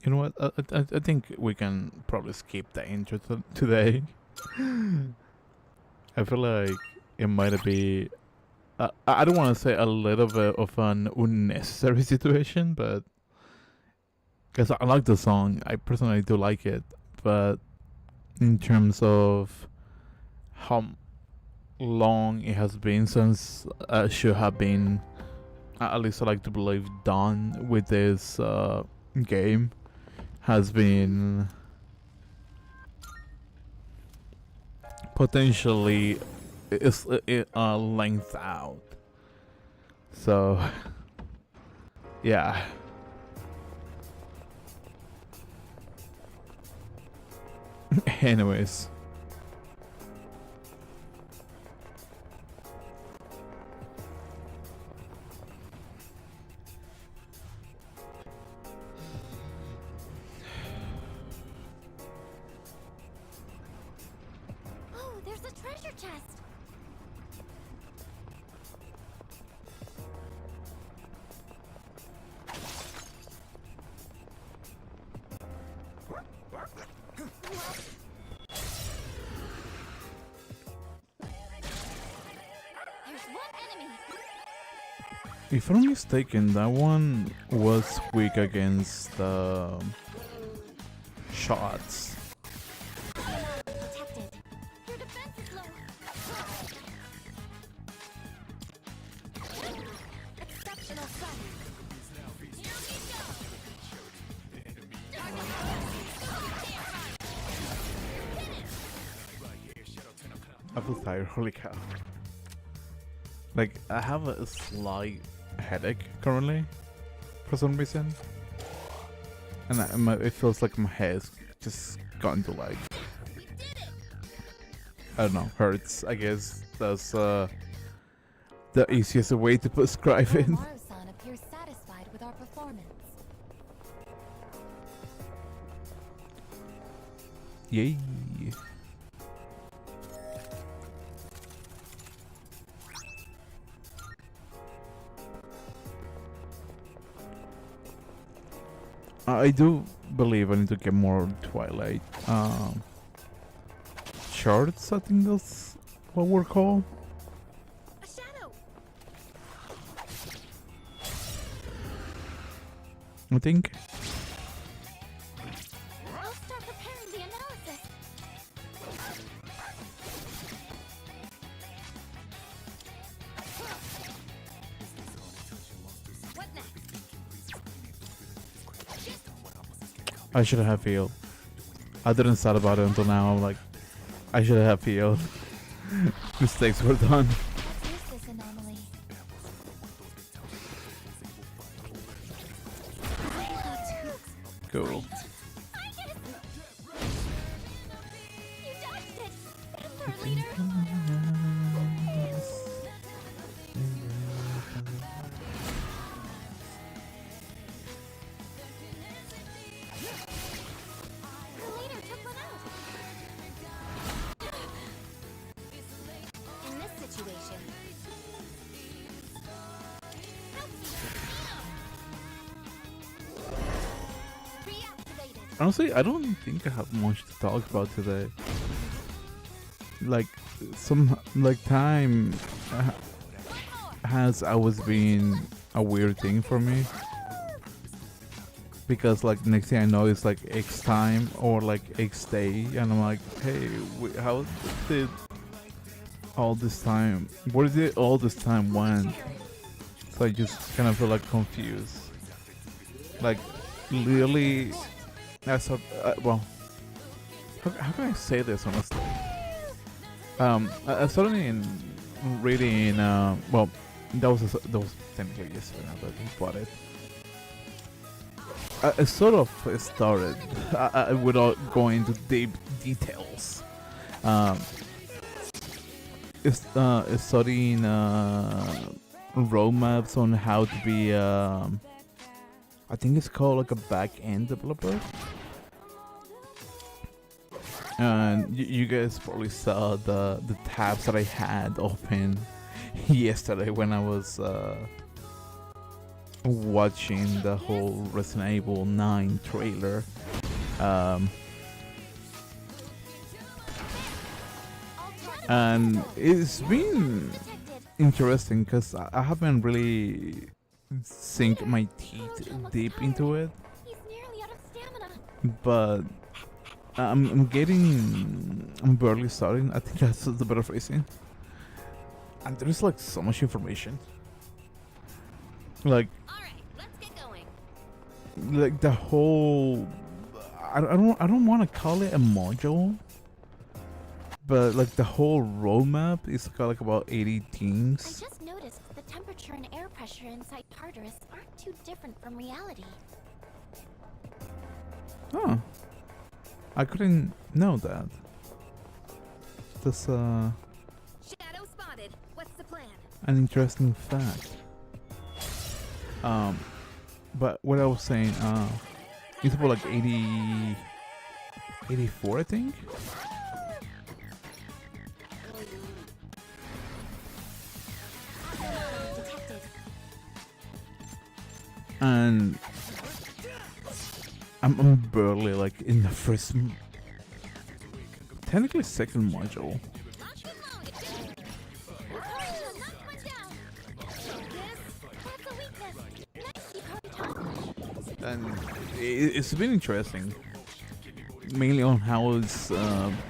You know what? I think we can probably skip the intro today. I feel like it might be. I don't want to say a little bit of an unnecessary situation, but because I like the song, I personally do like it. But in terms of how long it has been since I should have been, at least I like to believe, done with this game, has been potentially is length out. So yeah. Anyways. Oh, there's a treasure chest. There's one enemy. If I'm mistaken, that one was weak against shots. Detected. Your defense is low. Exceptional sight. Here we go. I feel tired, holy cow. Like, I have a slight headache currently, for some reason. And it feels like my head's just gotten to like, I don't know, hurts. I guess that's the easiest way to describe it. Maru-san appears satisfied with our performance. Yay. I do believe I need to get more Twilight shards. I think that's what we're called. A shadow. I think. I'll start preparing the analysis. What next? I should have healed. I didn't thought about it until now. I'm like, I should have healed. Mistakes were done. Let's use this anomaly. Cool. You dodged it! Faster, leader! The leader took one out! In this situation... Help me! Reactivated! Honestly, I don't think I have much to talk about today. Like, time has always been a weird thing for me. Because like next thing I know it's like X time or like X day, and I'm like, hey, how did all this time? Where did all this time went? So I just kind of feel like confused. Like, literally, as a well, how can I say this honestly? I started in reading. Well, that was technically yesterday, now that I think about it. I sort of started without going into deep details. It's studying roadmaps on how to be. I think it's called like a back-end developer. And you guys probably saw the tabs that I had open yesterday when I was watching the whole Resident Evil 9 trailer. Um, and it's been interesting because I haven't really sink my teeth deep into it, He's nearly out of stamina. but I'm barely starting. I think that's the better phrasing. And there's like so much information. Like All right, let's get going. the whole I don't want to call it a module, but like the whole roadmap is got like about 80 I things. just noticed the temperature and air pressure inside Tartarus aren't too different from reality. Huh. I couldn't know that. That's Shadow spotted. What's the plan? an interesting fact. But what I was saying, it's about like 84, I think. Detected. And I'm barely like in the first, technically second module. Lock and loaded. Hurry, knock one down. That's a weakness. Nice, Hikaru-chan. And it's been interesting, mainly on how it's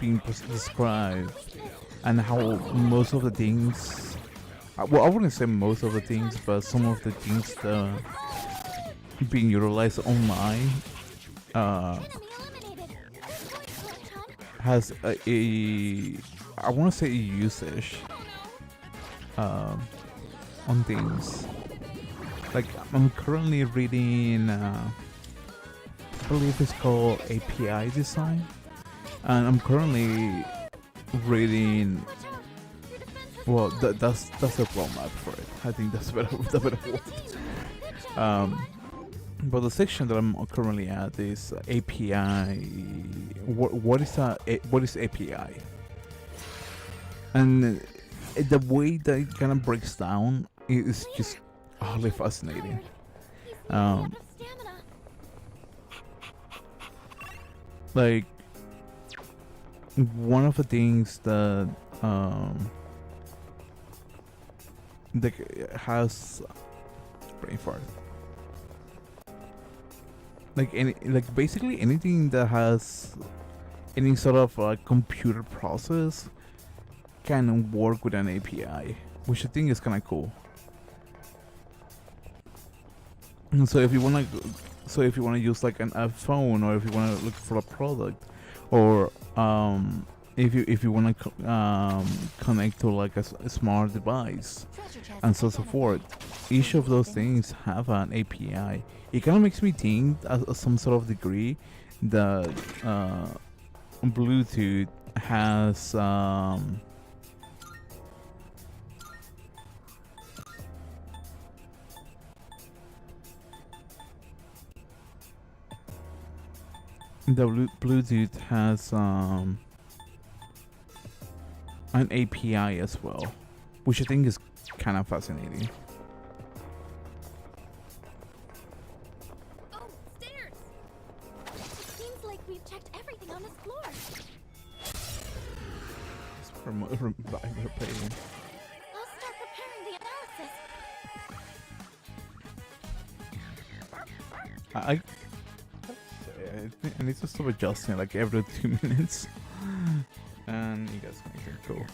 being described and how most of the things, well, I wouldn't say most of the things, but some of the things that being utilized online Enemy eliminated. Hikaru-chan. has a I want to say usage on things. Like I'm currently reading, I believe it's called API design, and I'm currently reading. Watch out. Your defense has Well, fallen. that's the roadmap for it. I think that's the better word. Good job. But the section that I'm currently at is API. What is API? And the way that it kind of breaks down is just utterly fascinating. He's nearly out Um, of stamina. Like one of the things that has brain fart. Like basically anything that has any sort of computer process can work with an API, which I think is kind of cool. And so if you wanna, use like a phone, or if you wanna look for a product, or if you wanna connect to like a smart device, Treasure chest and so identified. forth. Each of those things have an API. It kind of makes me think, at some sort of degree, that Bluetooth has Bluetooth has an API as well, which I think is kind of fascinating. Oh, stairs! It seems like we've checked everything on this floor. Replacing. I'll start preparing the analysis. I need to stop adjusting like every 2 minutes. And you guys make it cool.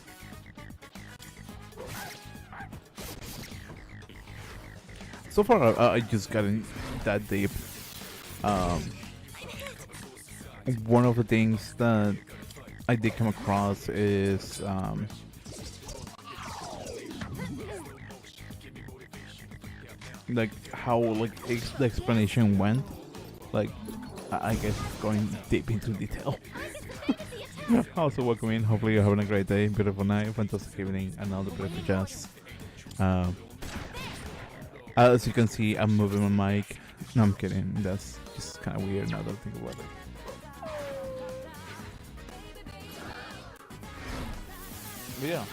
So far, I just got in that deep. One of the things that I did come across is like how the explanation went. Like I guess going deep into detail. Also, welcome in. Hopefully, you're having a great day, beautiful night, fantastic evening, and all the beautiful jazz. As you can see, I'm moving my mic. No, I'm kidding. That's just kind of weird now that I think about it. But yeah.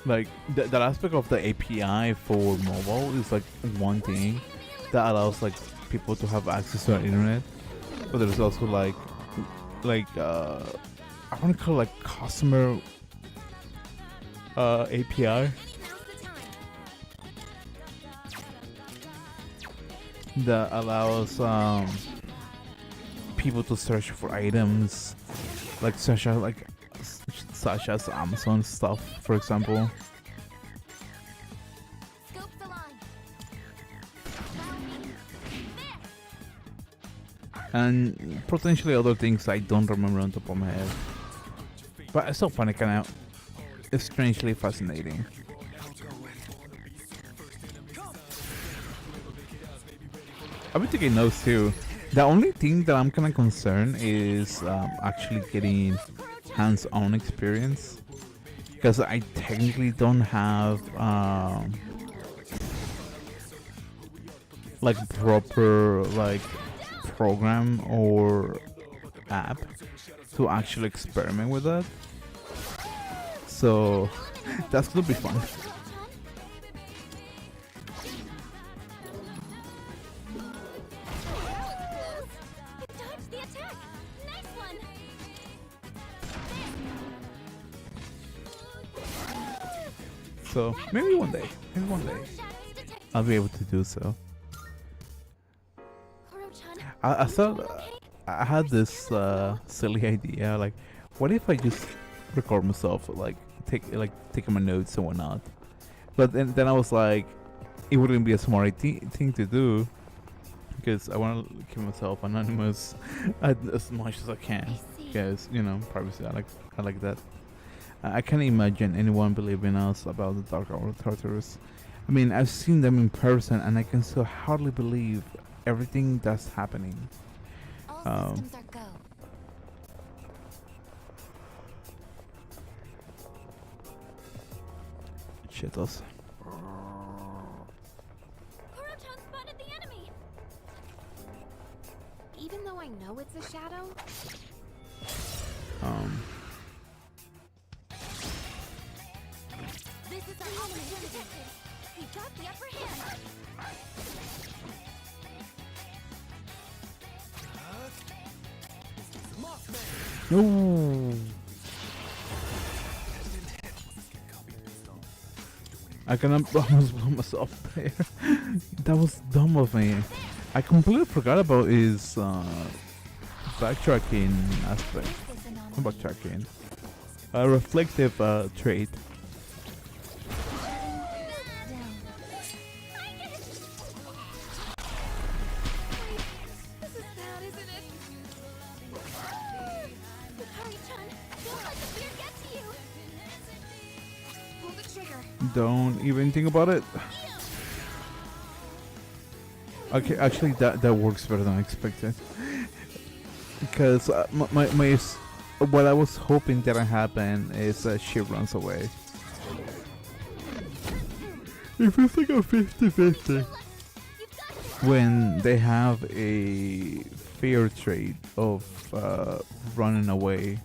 Like that aspect of the API for mobile is like one thing that allows like people to have access to the internet, but there's also like I want to call it like customer API that allows people to search for items like such as Amazon stuff, for example. Scope the line. And potentially other things I don't remember on top of my head. But I still find it kind of strangely fascinating. I've been taking notes too. The only thing that I'm kind of concerned is actually getting hands-on experience, because I technically don't have like proper like program or app to actually experiment with that. So that's gonna be fun. Dodge the attack. Nice one. So maybe one day, I'll be able to do so. I thought I had this silly idea, like, what if I just record myself, like taking my notes and whatnot. But then I was like, it wouldn't be a smart thing to do, because I want to keep myself anonymous as much as I can. Because privacy. I like that. I can't imagine anyone believing us about the Dark Hour Tartarus. I mean, I've seen them in person, and I can still hardly believe everything that's happening. All systems are go. Shitos. Kuro-chan spotted the enemy. Even though I know it's a shadow, this is our opportunity. We got the upper hand. No. I cannot almost blow myself there. That was dumb of me. I completely forgot about his backtracking aspect. Not backtracking. A reflective trait. This is bad, isn't it? Hikari-chan, don't let the fear get to you. Pull the trigger. Don't even think about it. Okay, actually that works better than I expected. Because what I was hoping didn't happen is that she runs away. It feels like a 50-50 when they have a fear trait of running away.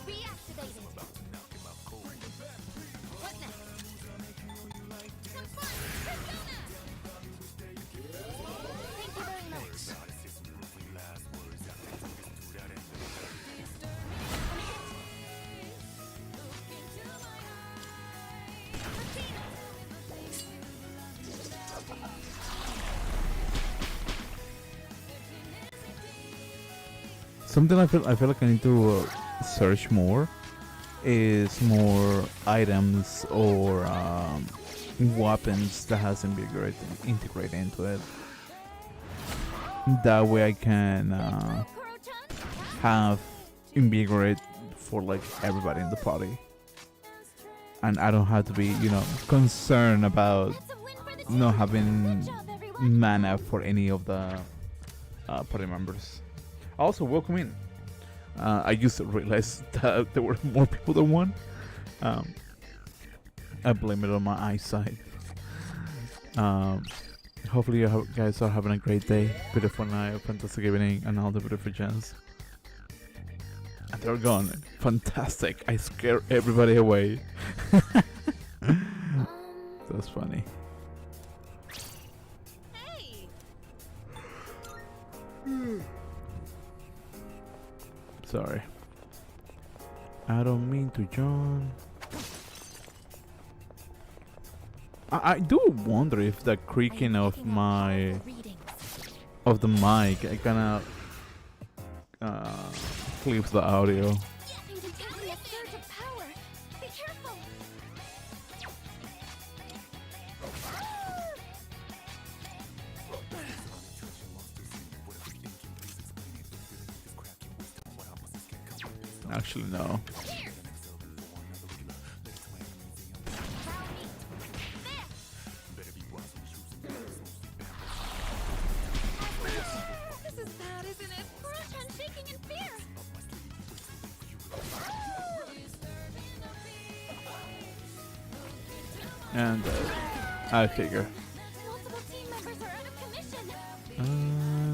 Reactivated. What next? Have fun, Persona! Thank you very much. Something I feel like I need to search more is more items or weapons that has integrated into it. That way I can Kuro-chan, have invigorate for like everybody in the party, and I don't have to be concerned about that's a win for the team. not having Good job, everyone. mana for any of the party members. Also, welcome in. I just realized that there were more people than one. I blame it on my eyesight. Hopefully you guys are having a great day, beautiful night, fantastic evening, and all the beautiful gems. And they're gone. Fantastic. I scare everybody away. That's funny. Hey! Sorry. I don't mean to yawn. I do wonder if the creaking of the mic kind of clips the audio. It's getting a surge of power. Be careful. Actually, no. This is bad, isn't it? Kurochan shaking in fear. And I figure. Multiple team members are out of commission.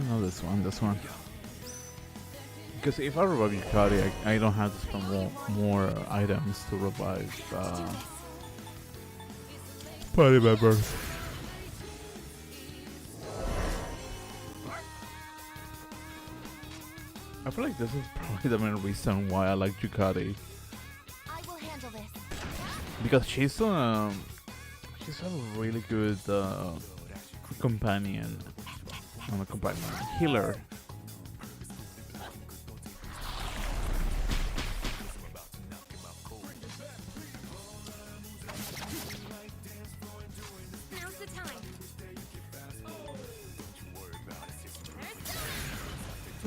No, this one. Because if I revive Yukari, I don't have to spend more items to revive party members. I feel like this is probably the main reason why I like Yukari. I will handle this. Because she's a really good companion. Not a companion, healer. Now's the time. I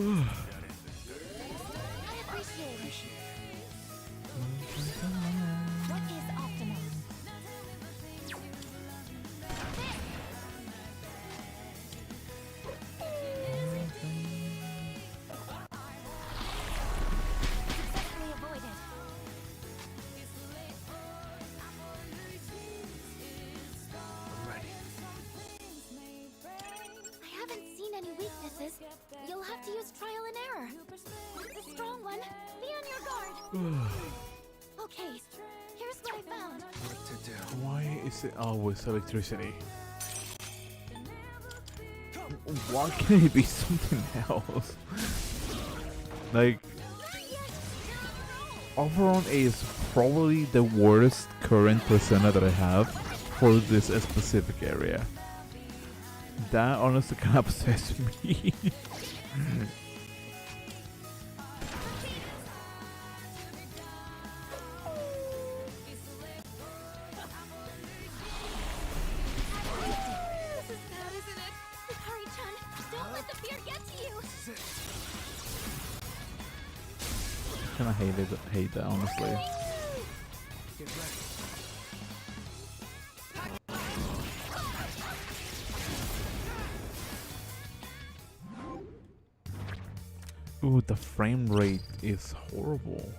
appreciate it. What is optimal? Successfully avoided. I haven't seen any weaknesses. You'll have to use trial and error. The strong one, be on your guard. Okay, here's what I found. Why is it always electricity? Why can't it be something else? Like, Overon is probably the worst current persona that I have for this specific area. That honestly kind of upsets me. This is bad, isn't it? Hikari-chan, don't let the fear get to you. Kinda hate that honestly. Ooh, the frame rate is horrible.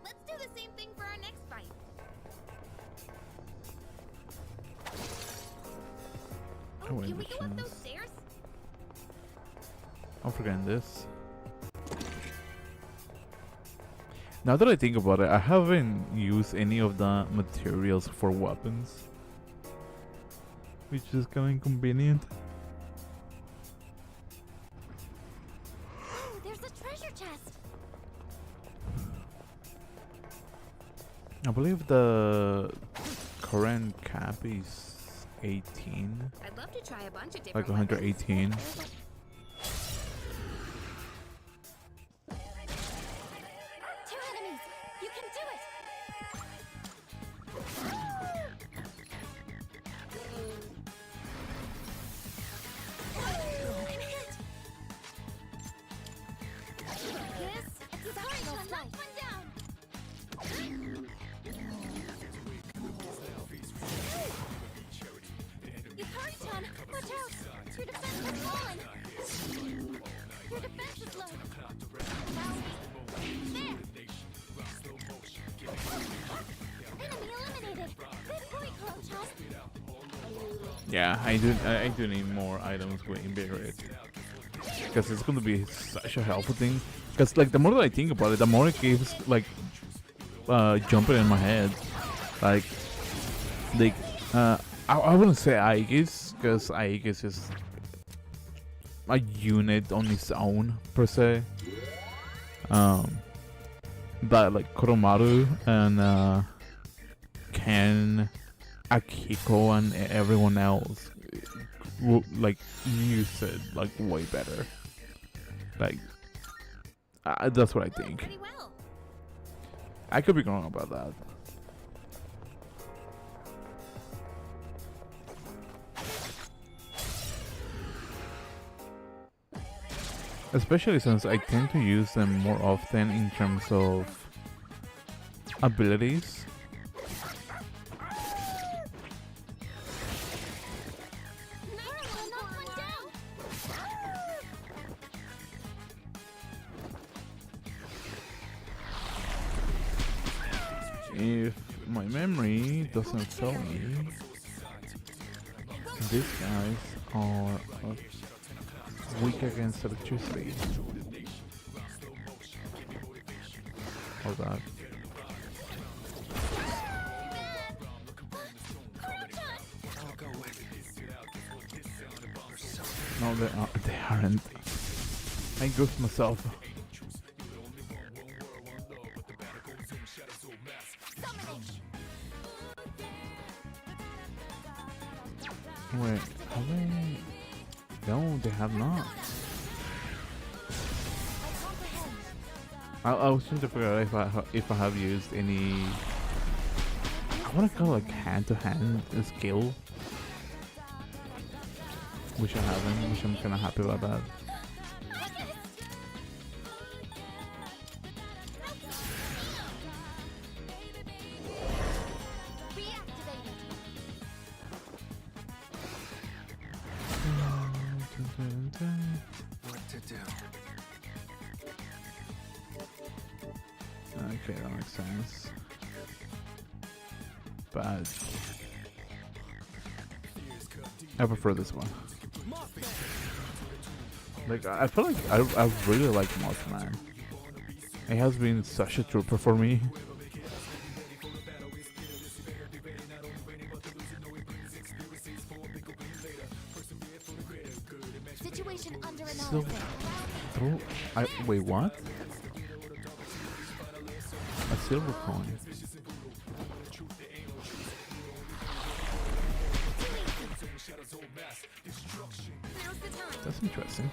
Let's do the same thing for our next fight. Oh, wait, Can we go up machines. those stairs? I'm forgetting this. Now that I think about it, I haven't used any of the materials for weapons, which is kind of inconvenient. Oh, there's a treasure chest. I believe the current cap is 18, I'd love to try a bunch of like different 118. Two enemies. You can do it. I'm hit. Yes, it's Hikari-chan, knock one down. Hikari-chan, watch out. Your defense has fallen. Your defense is low. There. Enemy eliminated. Good point, Yeah, I do need more items with invigorate because it's gonna be such a helpful thing. Because like the more that I think about it, the more it keeps like jumping in my head. Like I wouldn't say Aegis because Aegis is a unit on its own per se. But like Koromaru and Ken, Akiko, and everyone else like use it like way better. Like that's what I think. Pretty well. I could be wrong about that. Especially since I tend to use them more often in terms of abilities. Knock one down. If my memory doesn't tell me, these guys are weak against electricity. Oh god. No, they aren't. I goofed myself. Wait, have they? No, they have not. I was trying to figure out if I have used any. I want to call like hand-to-hand skill, which I haven't. Which I'm kind of happy about that. Okay, that makes sense. But I prefer this one. Like I feel like I really like Mothman. It has been such a trooper for me. Situation under So, analysis. wait, what? A silver coin. Now's the time. That's interesting.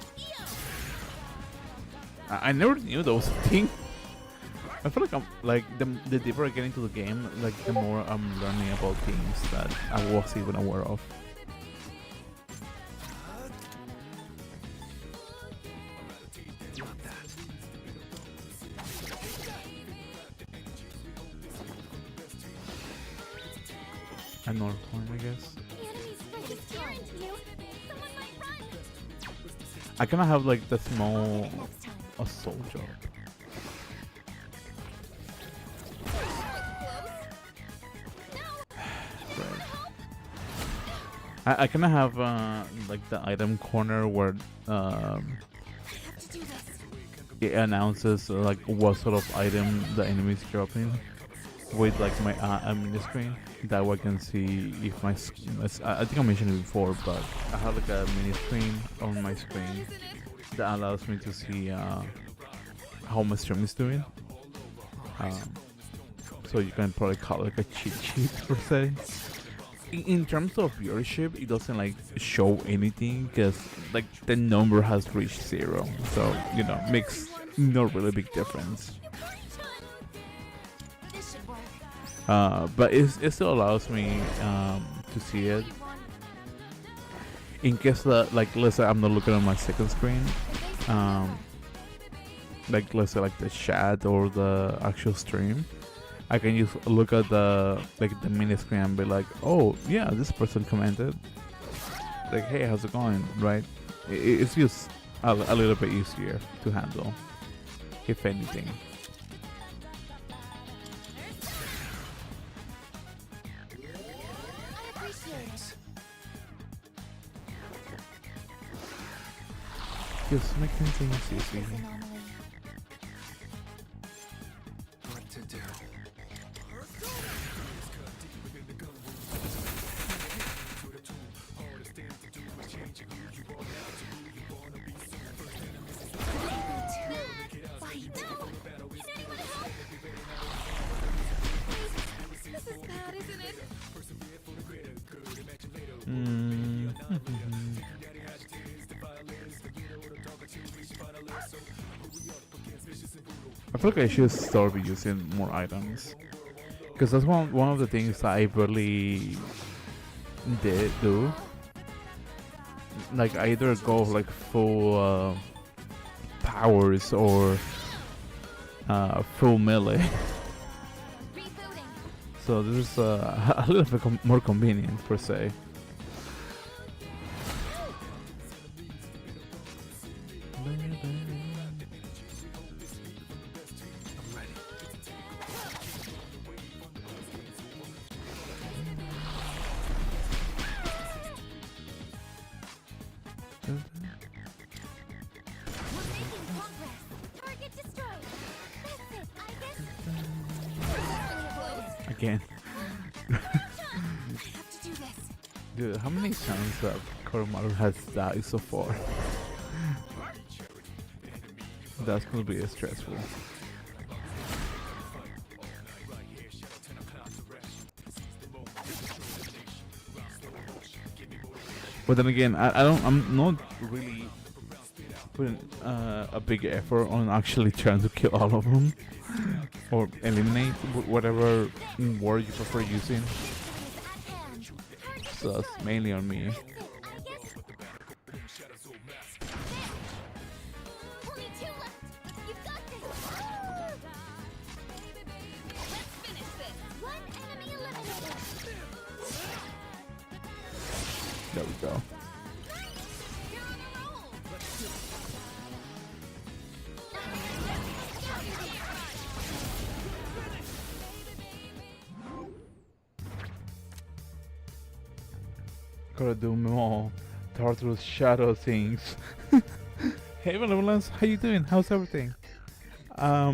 I never knew that was a thing. I feel like I'm like the deeper I get into the game, like the more I'm learning about things that I wasn't even aware of. Another coin, I guess. The enemy's friend is tearing to you. Someone might run. I kind of have like the small Next time. assault job. Right. I kind of have like the item corner where I have to do this. it announces like what sort of item the enemy is dropping with like my mini screen. That way I can see if I think I mentioned it before, but I have like a mini screen on my screen that allows me to see how my stream is doing. So you can probably call it like a cheat sheet per se. In terms of viewership, it doesn't like show anything because like the number has reached 0, so you know makes no really big difference. This should work. But it still allows me to see it in case that like let's say I'm not looking on my second screen. Like let's say like the chat or the actual stream, I can just look at the mini screen and be like, oh yeah, this person commented. Like, hey, how's it going? Right? It's just a little bit easier to handle, if anything. I appreciate appreciated. Just making things This easy. is anomaly. What to do? Fight. No! Can anyone help? This is bad, isn't it? I feel like I should start using more items, because that's one of the things I really did do. Like I either go like full powers or full melee. Rebooting. So this is a little bit more convenient per se. We're making progress. Target destroyed. That's it, I guess. Really close. Again, I have to do this. dude, how many times that Koromaru has died so far? That's gonna be stressful. But then again, I'm not really putting a big effort on actually trying to kill all of them or eliminate whatever word you prefer using. At hand. Target So that's mainly on me. That's it, I guess. Only two left. You've got this. Let's finish this. One enemy eliminated. There we go. You're on a roll. Gotta do more Tartarus shadow things. Hey Benevolence, how you doing? How's everything? I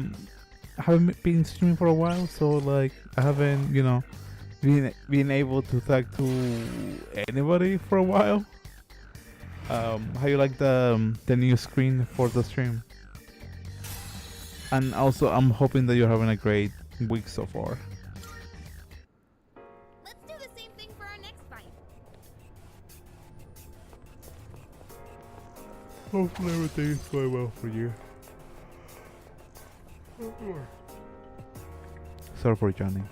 haven't been streaming for a while, so like I haven't, been able to talk to anybody for a while. How you like the new screen for the stream? And also, I'm hoping that you're having a great week so far. Let's do the same thing for our next fight. Hopefully everything is going well for you. Sorry for Johnny.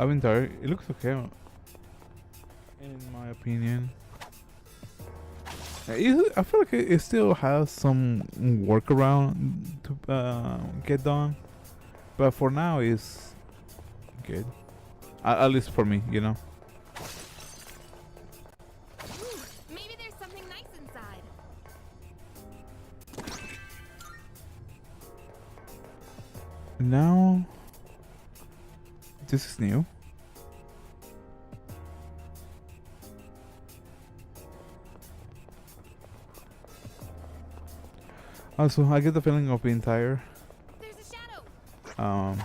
I've been tired. It looks okay, in my opinion. I feel like it still has some workaround to get done, but for now it's good. At least for me, Ooh, maybe there's something nice inside. Now, this is new. Also, I get the feeling of being tired. There's a shadow.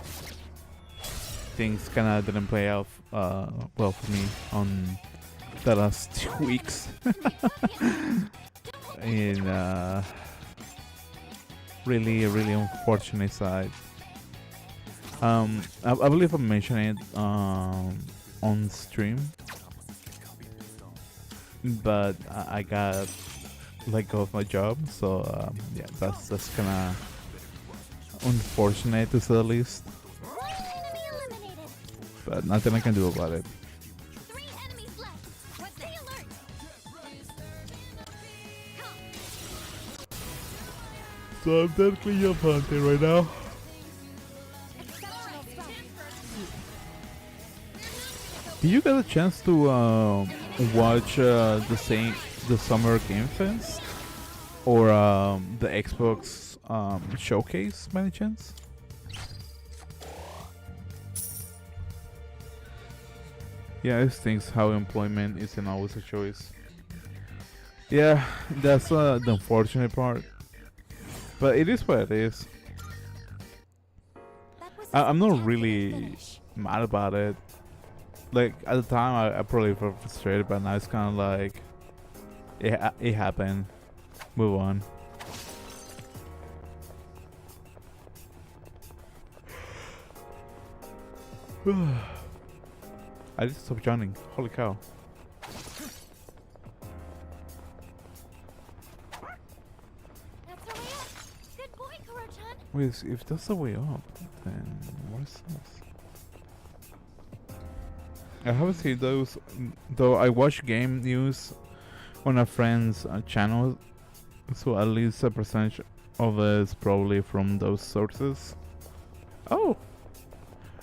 Things kind of didn't play out well for me on the last 2 weeks. In really unfortunate side. I believe I mentioned it on stream, but I got let go of my job, so yeah, that's kind of unfortunate to say the least. One enemy eliminated. But nothing I can do about it. 3 enemies left. What's the alert? Come. So I'm definitely your hunter right now. Exceptional strike. Did you get a chance to watch the Summer Game Fest or the Xbox Showcase by any chance? Yeah, it thinks how employment isn't always a choice. Yeah, that's the unfortunate part. But it is what it is. That was a I'm not spectacular really finish. mad about it. Like at the time, I probably felt frustrated, but now it's kind of like it happened. Move on. I just stopped yawning. Holy cow! That's our way up. Good boy, Kuro-chan. Wait, if that's the way up, then what is this? I haven't seen those, though. I watch game news on a friend's channel, so at least a percentage of it is probably from those sources. Oh,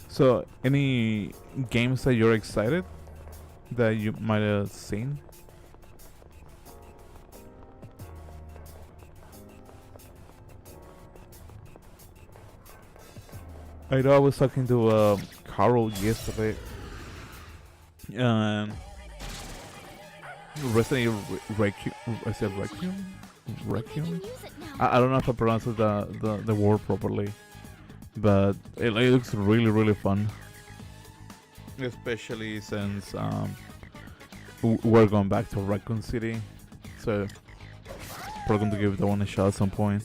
so any games that you're excited that you might have seen? I know I was talking to Carl yesterday. Resident Evil Requiem. I said Requiem. We can Requiem. use it now. I don't know if I pronounced the word properly, but it looks really fun. Especially since we're going back to Raccoon City, so probably going to give that one a shot at some point.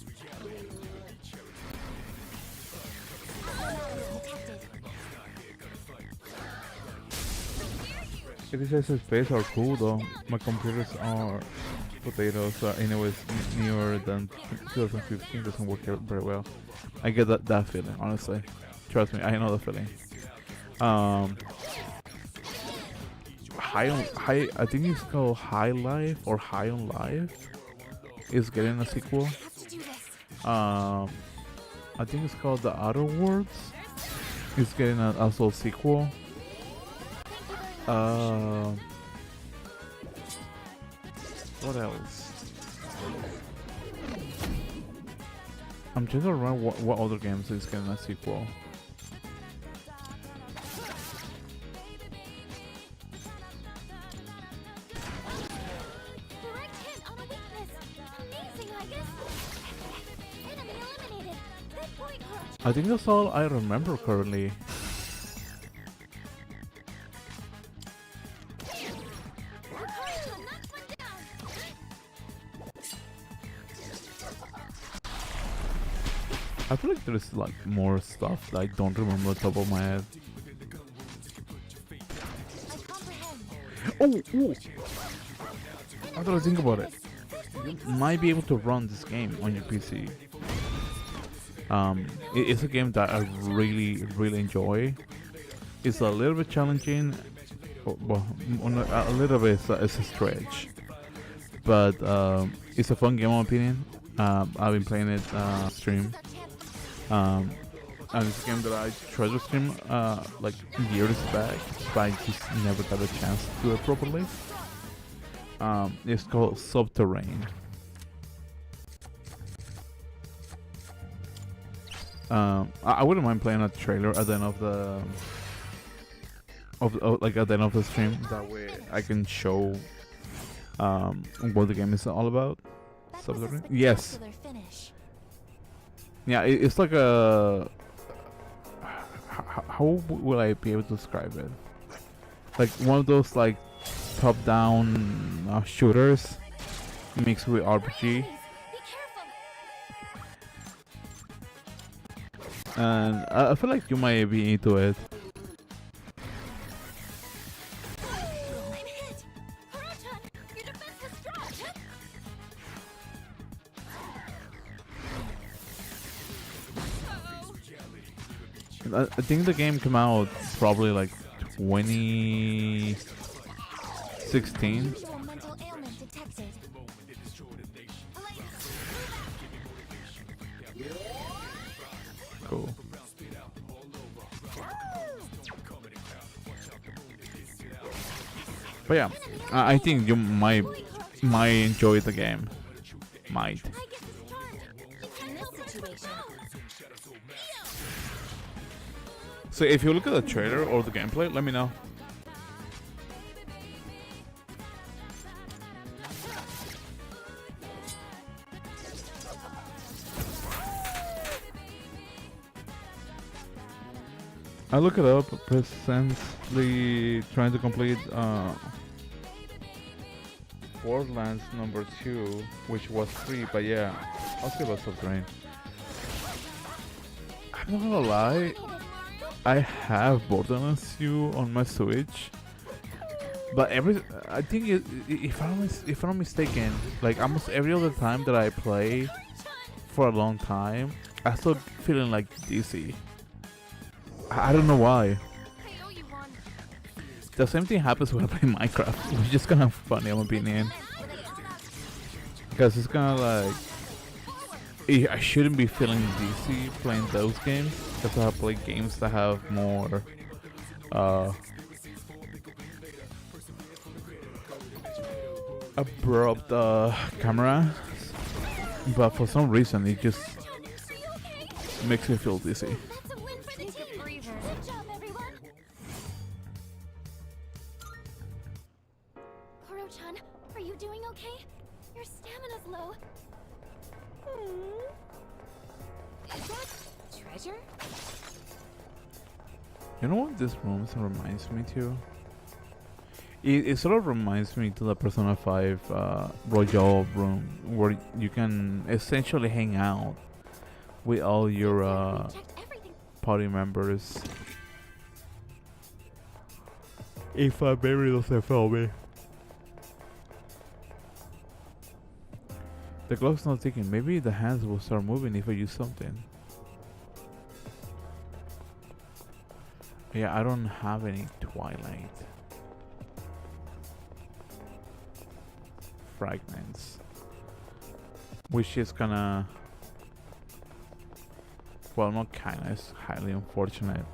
It says his face are cool though. My computers are potatoes. Anyways, newer than 2015 doesn't work out very well. I get that feeling, honestly. Trust me, I know the feeling. High. I think it's called High Life or High on Life. Is getting a sequel. I have to do this. I think it's called The Outer Worlds. It's getting also a sequel. What else? I'm trying to remember what other games is getting a sequel. Direct hit on a weakness. Amazing, I guess. Enemy eliminated. Good boy, Kuro-chan. I think that's all I remember currently. Kuro-chan knocks one down. I feel like there's like more stuff that I don't remember off the top of my head. I comprehend. Oh! I gotta think about it. You might be able to run this game on your PC. It's a game that I really enjoy. It's a little bit challenging. Well, a little bit it's a stretch, but it's a fun game in my opinion. I've been playing it stream. And it's a game that I tried to stream like years back, but I just never got a chance to do it properly. It's called Subterrane. I wouldn't mind playing a trailer at the end of the like at the end of the stream. That way I can show what the game is all about. That was a Subterrane? Yes. spectacular finish. Yeah, it's like a. How will I be able to describe it? Like one of those like top-down shooters mixed with RPG, Be careful. and I feel like you might be into it. I'm hit. Kuro-chan, your defense is strong. Uh-oh. I think the game came out probably like 2016. Visual mental ailment detected. Cool. But yeah, I think you might enjoy the game. Might. I get the start. You can message situation. So if you look at the trailer or the gameplay, let me know. I look it up, presently trying to complete Borderlands number 2, which was free, but yeah, I'll skip us off drain. I'm not gonna lie, I have Borderlands 2 on my Switch, but I think if I'm not mistaken, like almost every other time that I play for a long time, I start feeling like dizzy. I don't know why. I owe you one. The same thing happens when I play Minecraft, which is kind of funny, in my opinion. Because it's kind of like I shouldn't be feeling dizzy playing those games, because I have played games that have more abrupt camera, but for some reason it just makes me feel dizzy. That's a win for the team. Good job, everyone. Koro-chan, are you doing okay? Your stamina's low. Is that treasure? You know what this room reminds me to? It sort of reminds me to the Persona 5 Royal room, where you can essentially hang out with all your We checked everything. party members. If I bury doesn't fail me. The clock's not ticking. Maybe the hands will start moving if I use something. Yeah, I don't have any Twilight fragments, which is kinda, well, not kinda, it's highly unfortunate,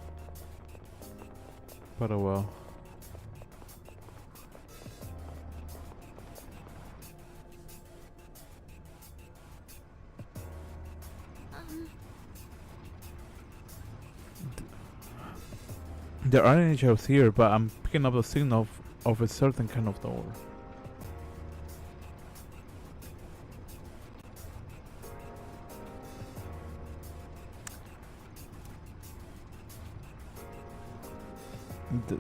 but oh well. There aren't any shelves here, but I'm picking up the signal of a certain kind of door.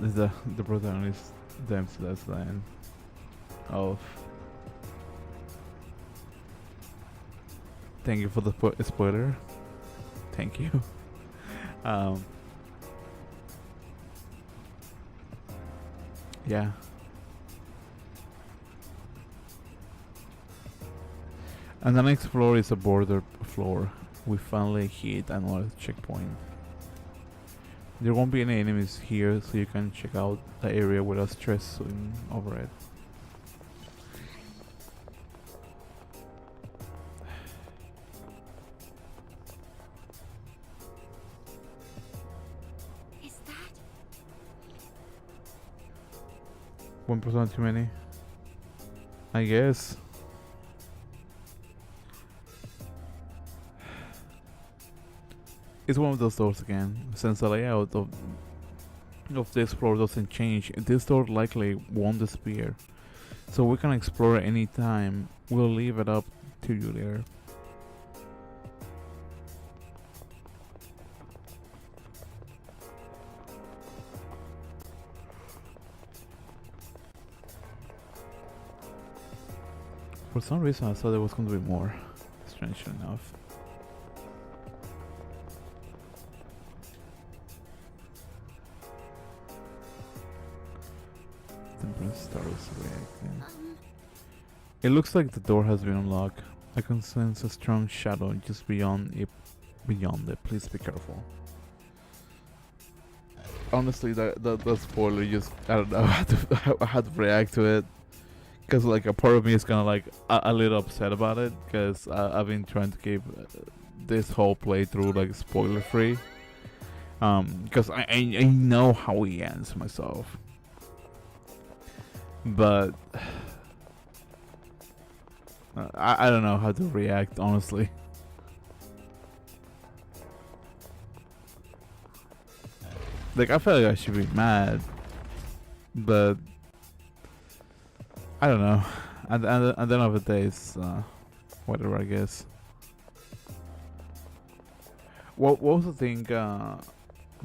The protagonist themselves then of. Thank you for the spoiler. Thank you. Yeah. And the next floor is a border floor. We finally hit another checkpoint. There won't be any enemies here, so you can check out the area without stressing over it. Is that? One person too many, I guess. It's one of those doors again. Since the layout of this floor doesn't change, this door likely won't disappear. So we can explore it anytime. We'll leave it up to you there. For some reason I thought there was going to be more, strangely enough. Temperance starts reacting. It looks like the door has been unlocked. I can sense a strong shadow just beyond it. Please be careful. Honestly, the spoiler just, I don't know how to react to it. Because like a part of me is kind of like a little upset about it, because I've been trying to keep this whole playthrough like spoiler free. Because I know how he ends myself. But I don't know how to react, honestly. Like, I feel like I should be mad, but I don't know. At the end of the day, it's whatever, I guess. What was the thing that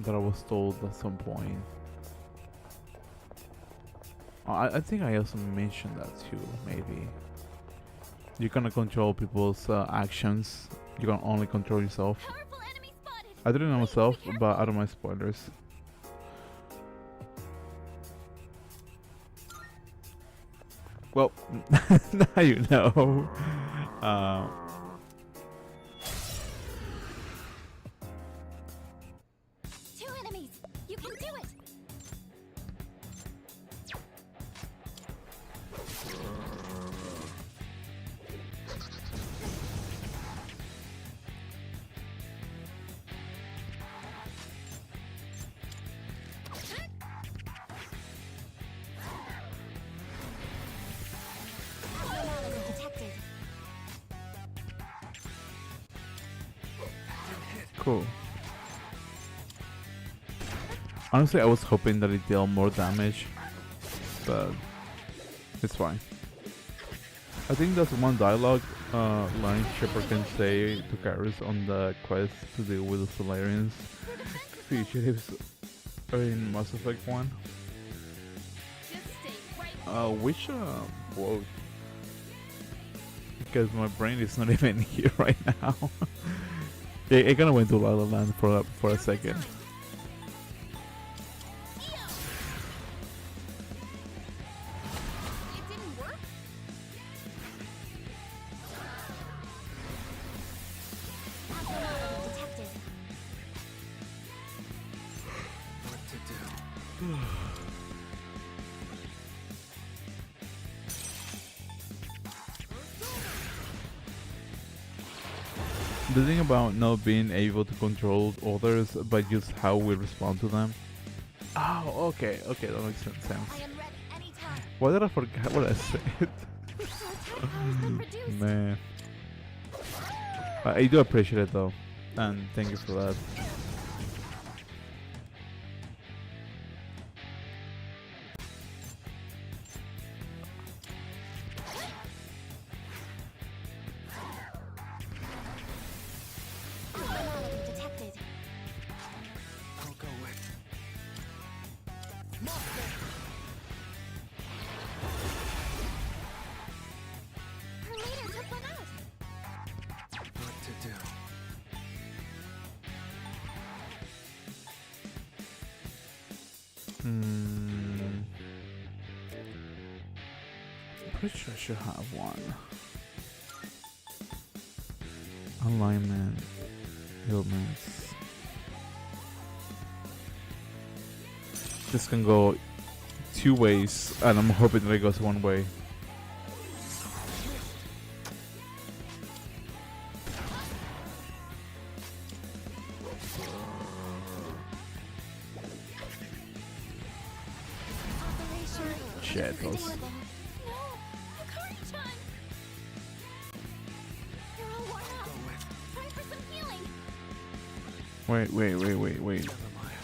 I was told at some point? I think I also mentioned that too. Maybe you cannot control people's actions. You can only control yourself. Powerful enemy spotted. I didn't know Please myself, be but I don't mind spoilers. Well, now you know. Uh, Two enemies. You can do it. Detected. cool. Honestly, I was hoping that it dealt more damage, but it's fine. I think that's one dialogue line Shepard can say to Garrus on the quest to deal with the Solarians fugitives in Mass Effect 1. Just stay right. Which quote? Because my brain is not even here right now. It kind of went to La La Land for a second. It didn't work. Detected. What to do? The thing about not being able to control others, but just how we respond to them. Oh, okay, that makes sense. I am ready anytime. Why did I forget what I said? Your attack power's been reduced. Man, I do appreciate it though, and thank you for that. Detected. I'll go with. Her leader took one out. What to do? Pretty sure I should have one. Alignment, ailments. This can go two ways, and I'm hoping that it goes one way. Operation. Shit, those. No, Akari-chan. You're all worn out. Go with. Try for some healing. Wait. Never mind.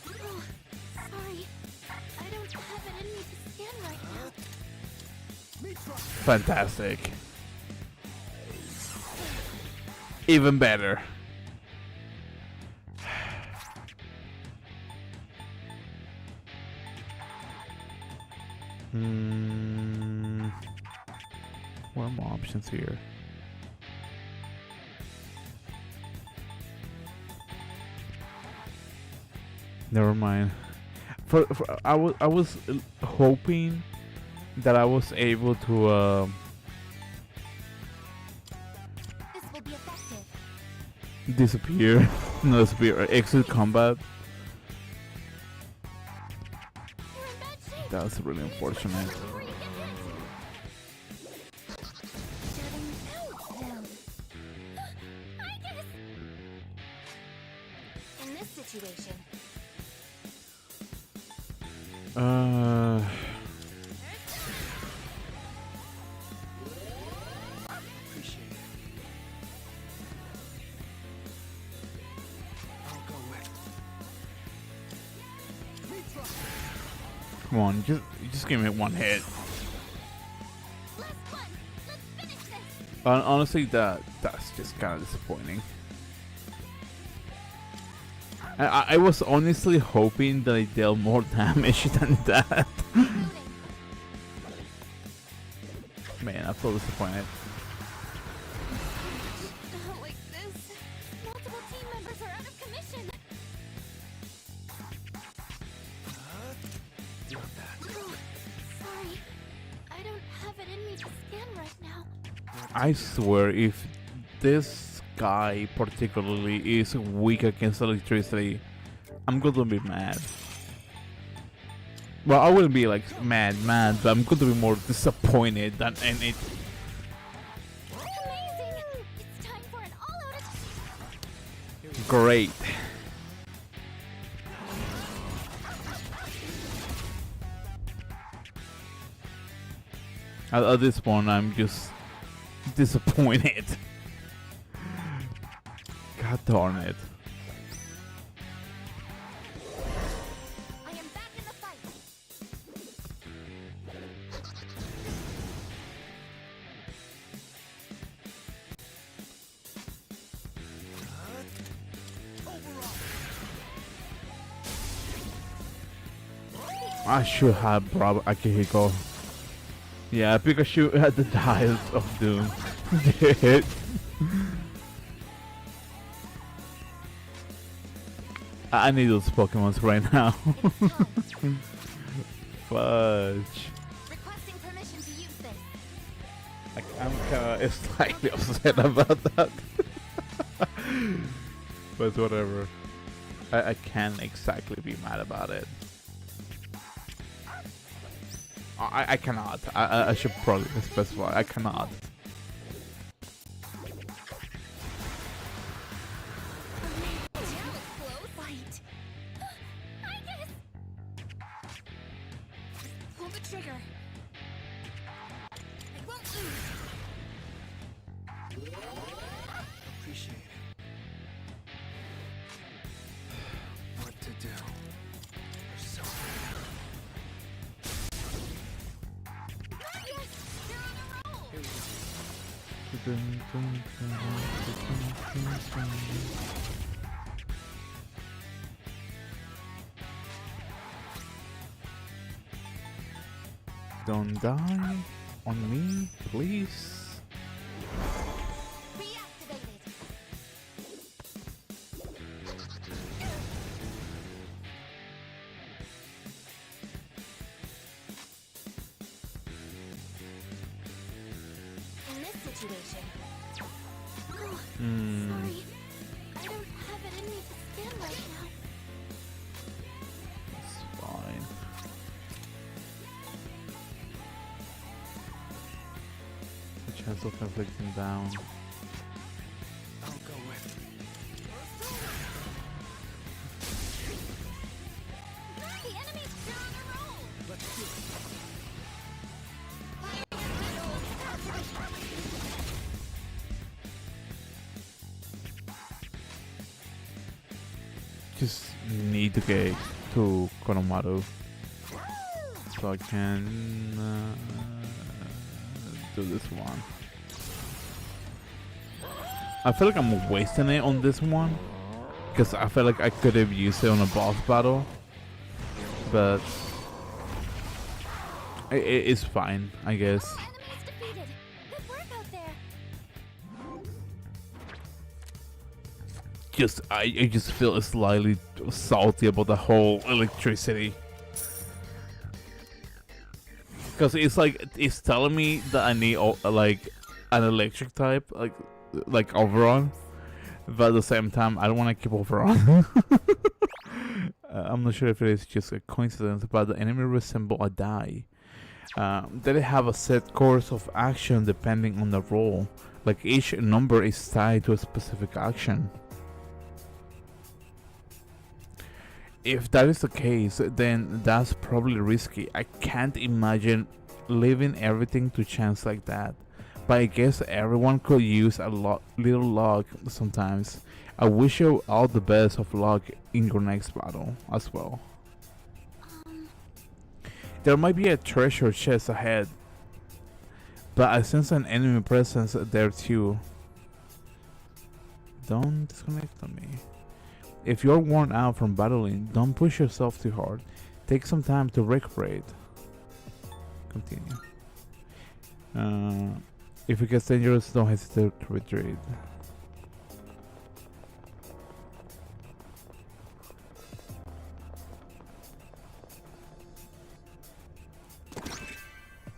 Oh, sorry. I don't have it in me to scan right now. Fantastic. Even better. What are my options here? Never mind. I was hoping that I was able to This will be effective. disappear, no disappear, exit combat. You're in bad shape. That's really unfortunate. Before you get hit. Shutting down. I guess. In this situation, Appreciate it. I'll go with. Come on, just give me one hit. Last one. Let's finish this. Honestly, that's just kind of disappointing. I was honestly hoping that I dealt more damage than that. Man, I feel disappointed. Not like this. Multiple team members are out of commission. Sorry. I don't have it in me to scan right now. I swear, if this guy particularly is weak against electricity, I'm gonna be mad. Well, I wouldn't be like mad, but I'm going to be more disappointed than any. Amazing! It's time for an all-out attack. Great. At this point, I'm just disappointed. God darn it. I am back in the fight. I should have brought Akihiko. Yeah, Pikachu had the Dials of Doom. Dude. I need those Pokemons right now. Fudge. Requesting permission to use this. I'm kinda slightly upset about that. But whatever. I can't exactly be mad about it. I cannot. I should probably specify. I cannot. Fight. I guess. Pull the trigger. I won't lose. Appreciate it. What to do? You're so Yes, you're on a roll. Here we go. Don't die on me, please. Reactivated. In this situation. Oh, sorry. I don't have it in me to scan right now. It's fine. The chance of inflicting down. I'll go with. The enemy's still on a roll. Let's do it. Just need to get to Konomaru so I can do this one. I feel like I'm wasting it on this one because I feel like I could have used it on a boss battle, but it's fine, I guess. Enemy's defeated. Good work out there. I just feel slightly salty about the whole electricity. Because it's like, it's telling me that I need like an electric type, like Overon. But at the same time, I don't want to keep Overon. I'm not sure if it is just a coincidence, but the enemy resemble a die. They have a set course of action depending on the role. Like each number is tied to a specific action. If that is the case, then that's probably risky. I can't imagine leaving everything to chance like that. But I guess everyone could use a little luck sometimes. I wish you all the best of luck in your next battle as well. There might be a treasure chest ahead, but I sense an enemy presence there too. Don't disconnect on me. If you're worn out from battling, don't push yourself too hard. Take some time to recuperate. Continue. If it gets dangerous, don't hesitate to retreat.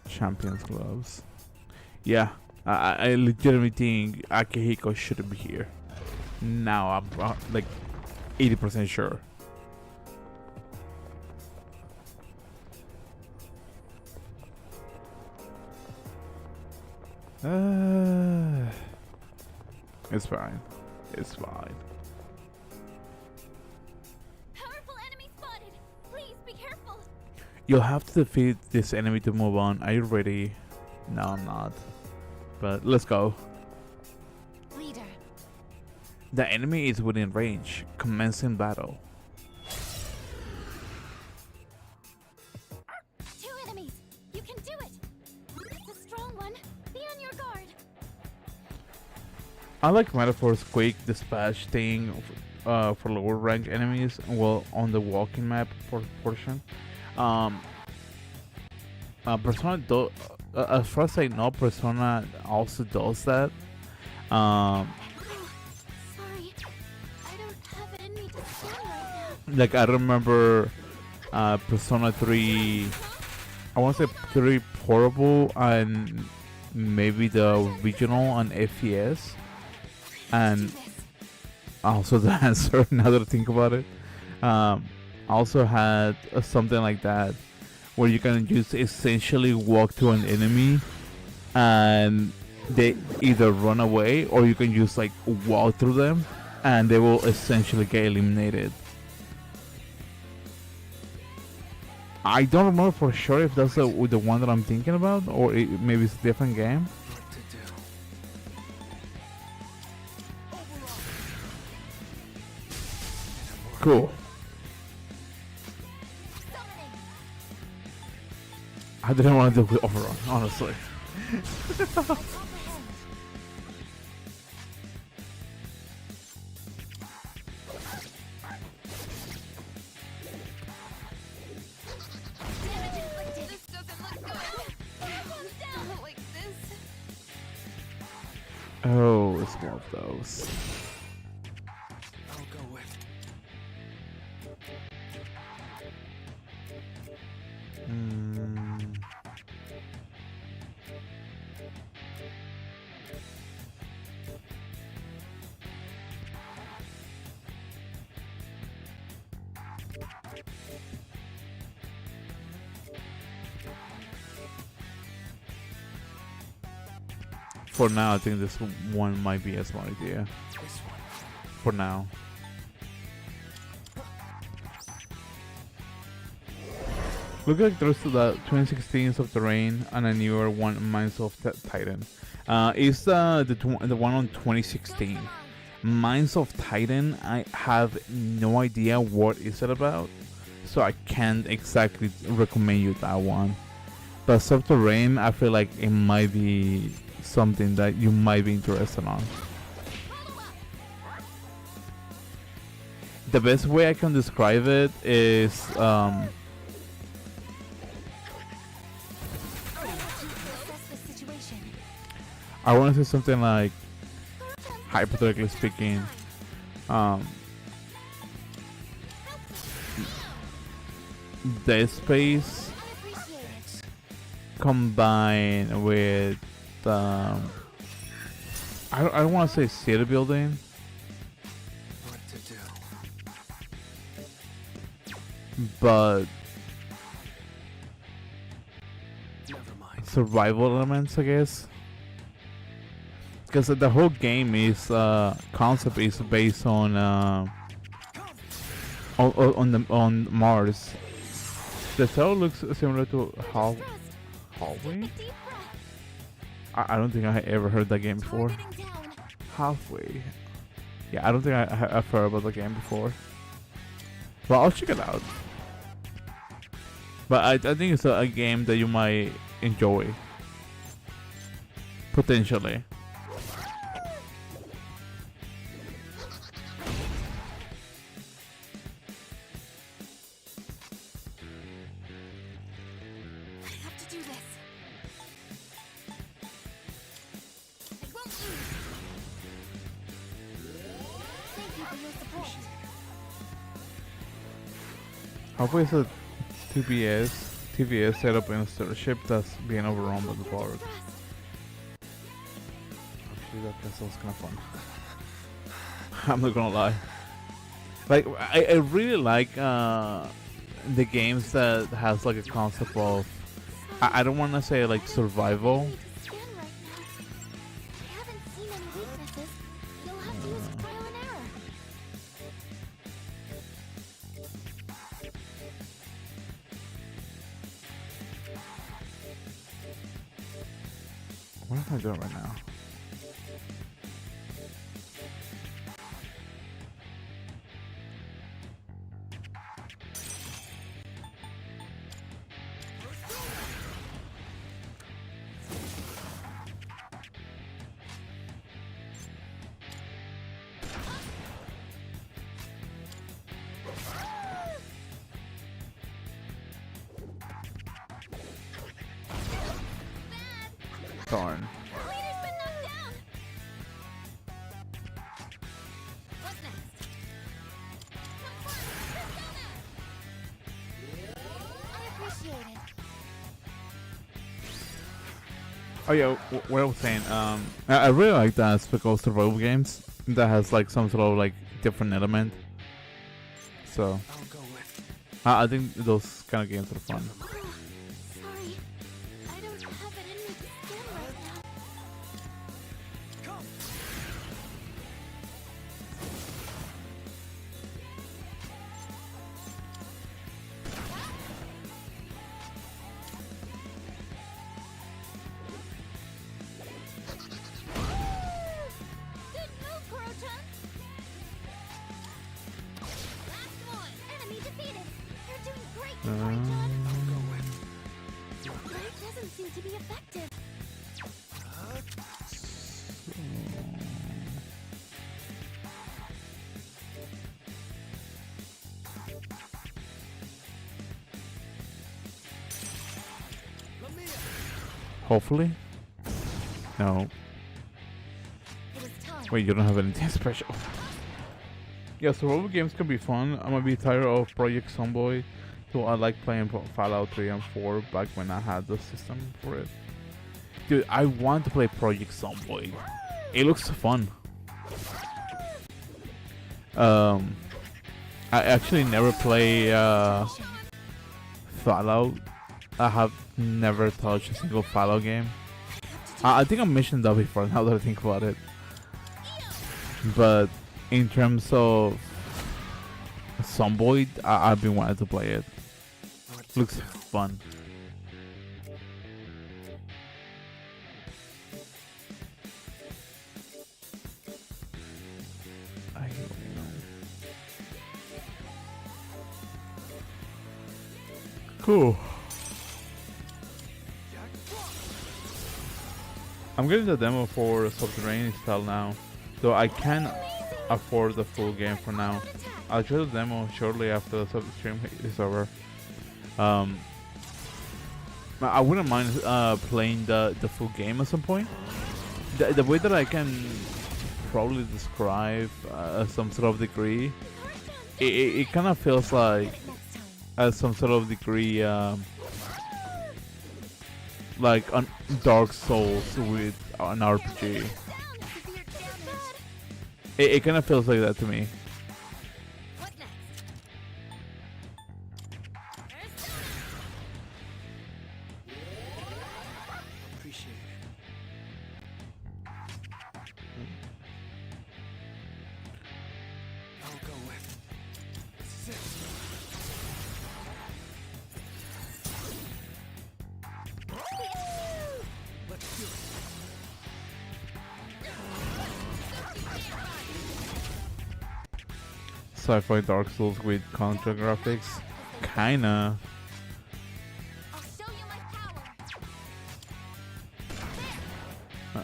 Champion's gloves. Yeah, I legitimately think Akihiko should be here. Now I'm like 80% sure. It's fine. It's fine. Powerful enemy spotted. Please be careful. You'll have to defeat this enemy to move on. Are you ready? No, I'm not. But let's go. Leader. The enemy is within range. Commencing battle. Two enemies. You can do it. It's a strong one. Be on your guard. I like Metaphor's quick dispatch thing for lower ranked enemies. Well, on the walking map portion. Persona as far as I know, Persona also does that. Sorry. I don't have it in me to stand right now. Like I remember Persona 3, I want to say 3 Portable and maybe the original on FES, and also the answer. Now that I think about it, also had something like that where you can just essentially walk to an enemy and they either run away or you can just like walk through them and they will essentially get eliminated. I don't remember for sure if that's the one that I'm thinking about, or maybe it's a different game. What to do? Cool. Summoning. I didn't want to do with Overrun, honestly. Comprehend. Damage inflicted. This doesn't look good. Calm down. Not like this. Oh, it's one of those. I'll go with. For now, I think this one might be a smart idea. This one. For now. Look like there's the 2016 Subterranean and a newer one, Mines of Titan. It's the one on 2016. Mines of Titan, I have no idea what is it about, so I can't exactly recommend you that one. But Subterranean, I feel like it might be something that you might be interested on. The best way I can describe it is Assess the situation. I want to say something like, hypothetically speaking, Dead Space Appreciate it. combined with I don't want to say city building, What to do? but Never mind. survival elements, I guess. Because the whole game is concept is based on Mars. The cell looks similar to Trust. Hallway. Take a deep breath. I don't think I had ever heard that game before. Targeting down. Halfway. Yeah, I don't think I've heard about the game before. Well, I'll check it out. But I think it's a game that you might enjoy. Potentially. I have to do this. I won't lose. Thank you for your support. Halfway is a TVS setup in a ship that's being overrun by the Borg. Rest. Actually, that castle's kind of fun. I'm not gonna lie. Like, I really like the games that has like a concept of, I don't want to say like survival. I need to scan right now. I haven't seen any weaknesses. You'll have to use trial and error. What am I doing right now? Darn. Leader's been knocked down. What's next? I appreciate it. Oh yeah, what I was saying, I really like that aspect of survival games that has like some sort of like different element. So I'll go with. I think those kind of games are fun. Oh, sorry. I don't have it in me to scan right now. Come. Good move, Kuro-chan. Last one. Enemy defeated. You're doing great, Kuro-chan. I'll go with. But it doesn't seem to be effective. Hopefully. No. It is time. Wait, you don't have anything special. Yeah, survival games can be fun. I'm a bit tired of Project Zomboid. So I like playing Fallout 3 and 4 back when I had the system for it. Dude, I want to play Project Zomboid. It looks fun. I actually never play Fallout. I have never touched a single Fallout game. I think I mentioned that before now that I think about it. But in terms of Zomboid, I've been wanting to play it. What to Looks do? fun. I don't know. Cool. I'm getting the demo for Subterranean installed now, though I can't afford the full game for now. I'll try the demo shortly after the stream is over. I wouldn't mind playing the full game at some point. The way that I can probably describe some sort of degree, it kind of feels like some sort of degree like on Dark Souls with an RPG. It kind of feels like that to me. What next? Appreciate it. I'll go with. This is it. Let's do it. Sci-fi Dark Souls with Contra graphics, kinda.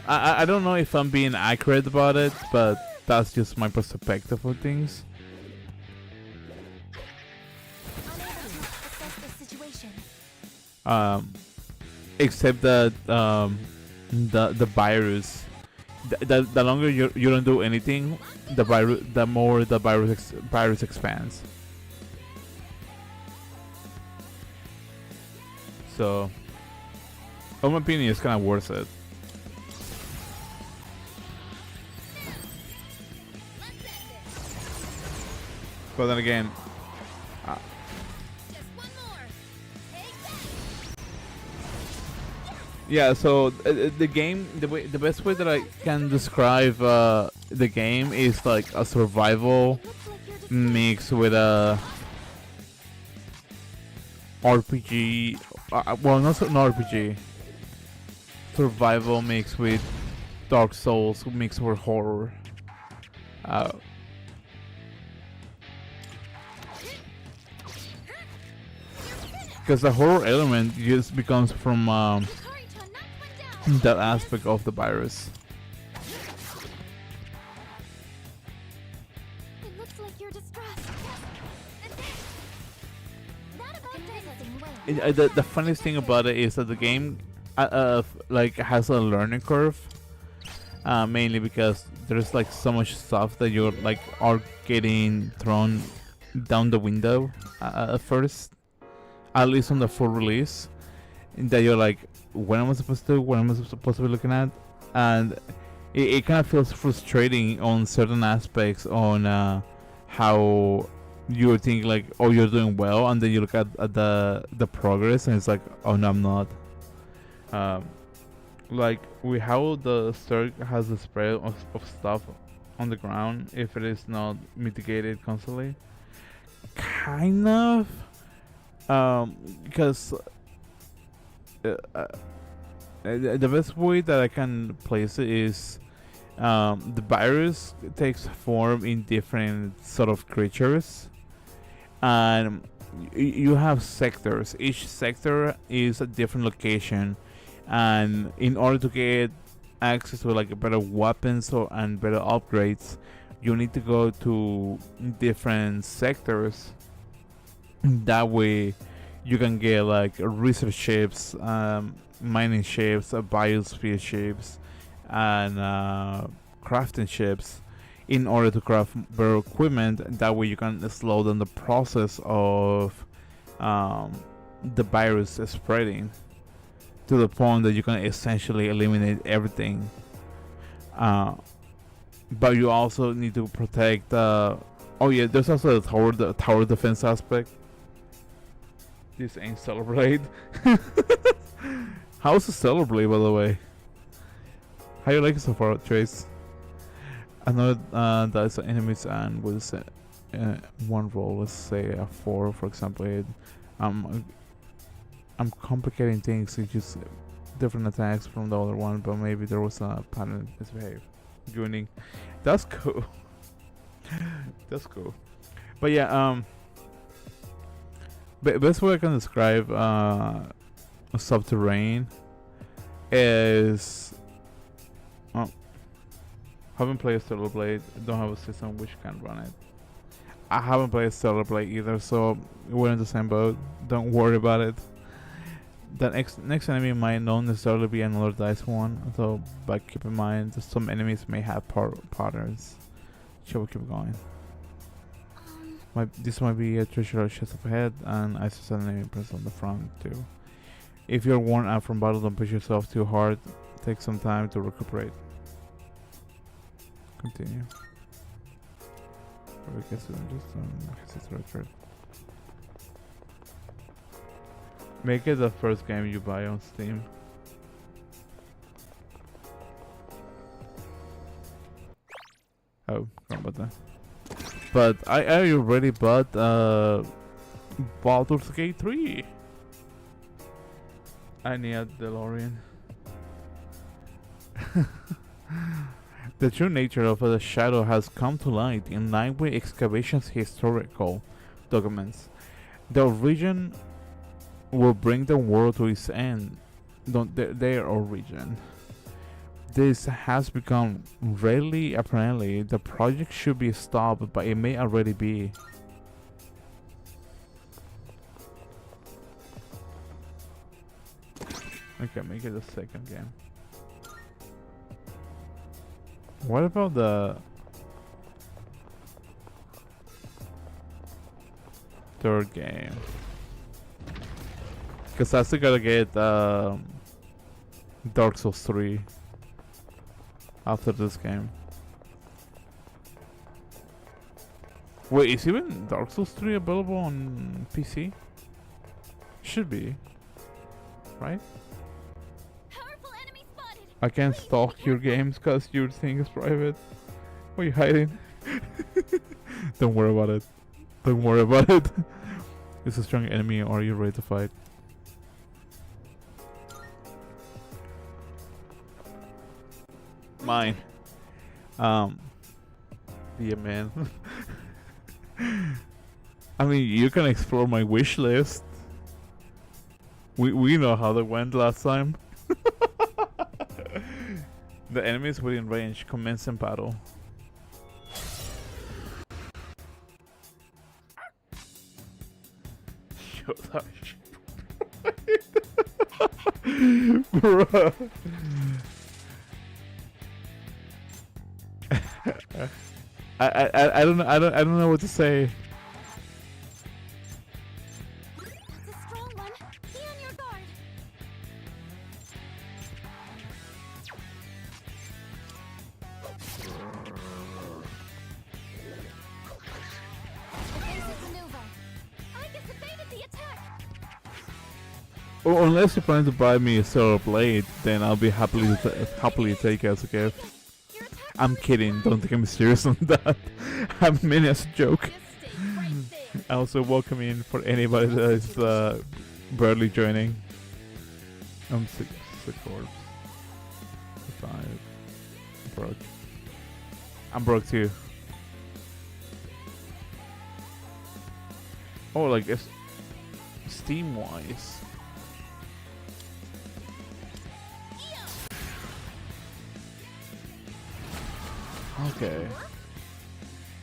I don't know if I'm being accurate about it, but that's just my perspective of things. Unable to assess the situation. Except that the virus, the longer you don't do anything, the more the virus expands. So, in my opinion, it's kind of worth it. But then again, Just one more. Take that. yeah. So the game, the best way that I can describe the game is like a survival Looks like you're just mix with a RPG. Well, not an RPG. Survival mix with Dark Souls mixed with horror. Because the horror element just becomes from Hurry to knock one down. that aspect of the virus. It looks like you're distressed. That about convincing way. The funniest thing about it is that the game like has a learning curve, mainly because there's like so much stuff that you're like are getting thrown down the window at first, at least on the full release, that you're like, what am I supposed to do? What am I supposed to be looking at? And it kind of feels frustrating on certain aspects on how you think like, oh, you're doing well, and then you look at the progress and it's like, oh no, I'm not. Like with how the Sturk has the spread of stuff on the ground, if it is not mitigated constantly, kind of, because the best way that I can place it is the virus takes form in different sort of creatures, and you have sectors. Each sector is a different location, and in order to get access to like better weapons and better upgrades, you need to go to different sectors. That way you can get like research ships, mining ships, biosphere ships, and crafting ships in order to craft better equipment. That way you can slow down the process of the virus spreading to the point that you can essentially eliminate everything. But you also need to protect. Oh yeah, there's also the tower defense aspect. This ain't Celebrate. How's the Celebrate, by the way? How you like it so far, Trace? I know that's enemies and with one roll, let's say a 4, for example. I'm complicating things. It's just different attacks from the other one, but maybe there was a pattern misbehave. Joining. That's cool. That's cool. But yeah, best way I can describe Subterrane is haven't played Stellar Blade, don't have a system which can run it. I haven't played Stellar Blade either, so we're in the same boat. Don't worry about it. The next enemy might not necessarily be another dice one, so but keep in mind that some enemies may have patterns. Shall we keep going? This might be a treasure chest up ahead, and I see an enemy present on the front too. If you're worn out from battle, don't push yourself too hard. Take some time to recuperate. Continue. I guess just hesitate. Make it the first game you buy on Steam. Oh, forgot about that. But I already bought Baldur's Gate 3. I need a DeLorean. The true nature of the shadow has come to light in Nightway Excavation's historical documents. The origin will bring the world to its end. Their origin. this has become readily apparently the project should be stopped, but it may already be. Okay, make it the second game. What about the third game? Because I still gotta get Dark Souls 3 after this game. Wait, is even Dark Souls 3 available on PC? Should be, right? Powerful enemy spotted. I can't stalk your games because your thing is private. What are you hiding? Don't worry about it. Don't worry about it. It's a strong enemy. Are you ready to fight? Mine. Yeah, man. I mean, you can explore my wish list. We know how that went last time. The enemies within range commence in battle. Yo, that shit. Bruh. I don't know what to say. It's a strong one. Be on your guard. Evasive maneuver. I just evaded the attack. Oh, unless you plan to buy me a silver blade, then I'll be happily take it as a gift. Your attack. I'm kidding. Don't take me serious on that. I mean as a joke. Just stay right there. I also welcome in for anybody that is barely joining. I'm sick corpse. 5. Broke. I'm broke too. Oh, like it's Steam wise. Okay.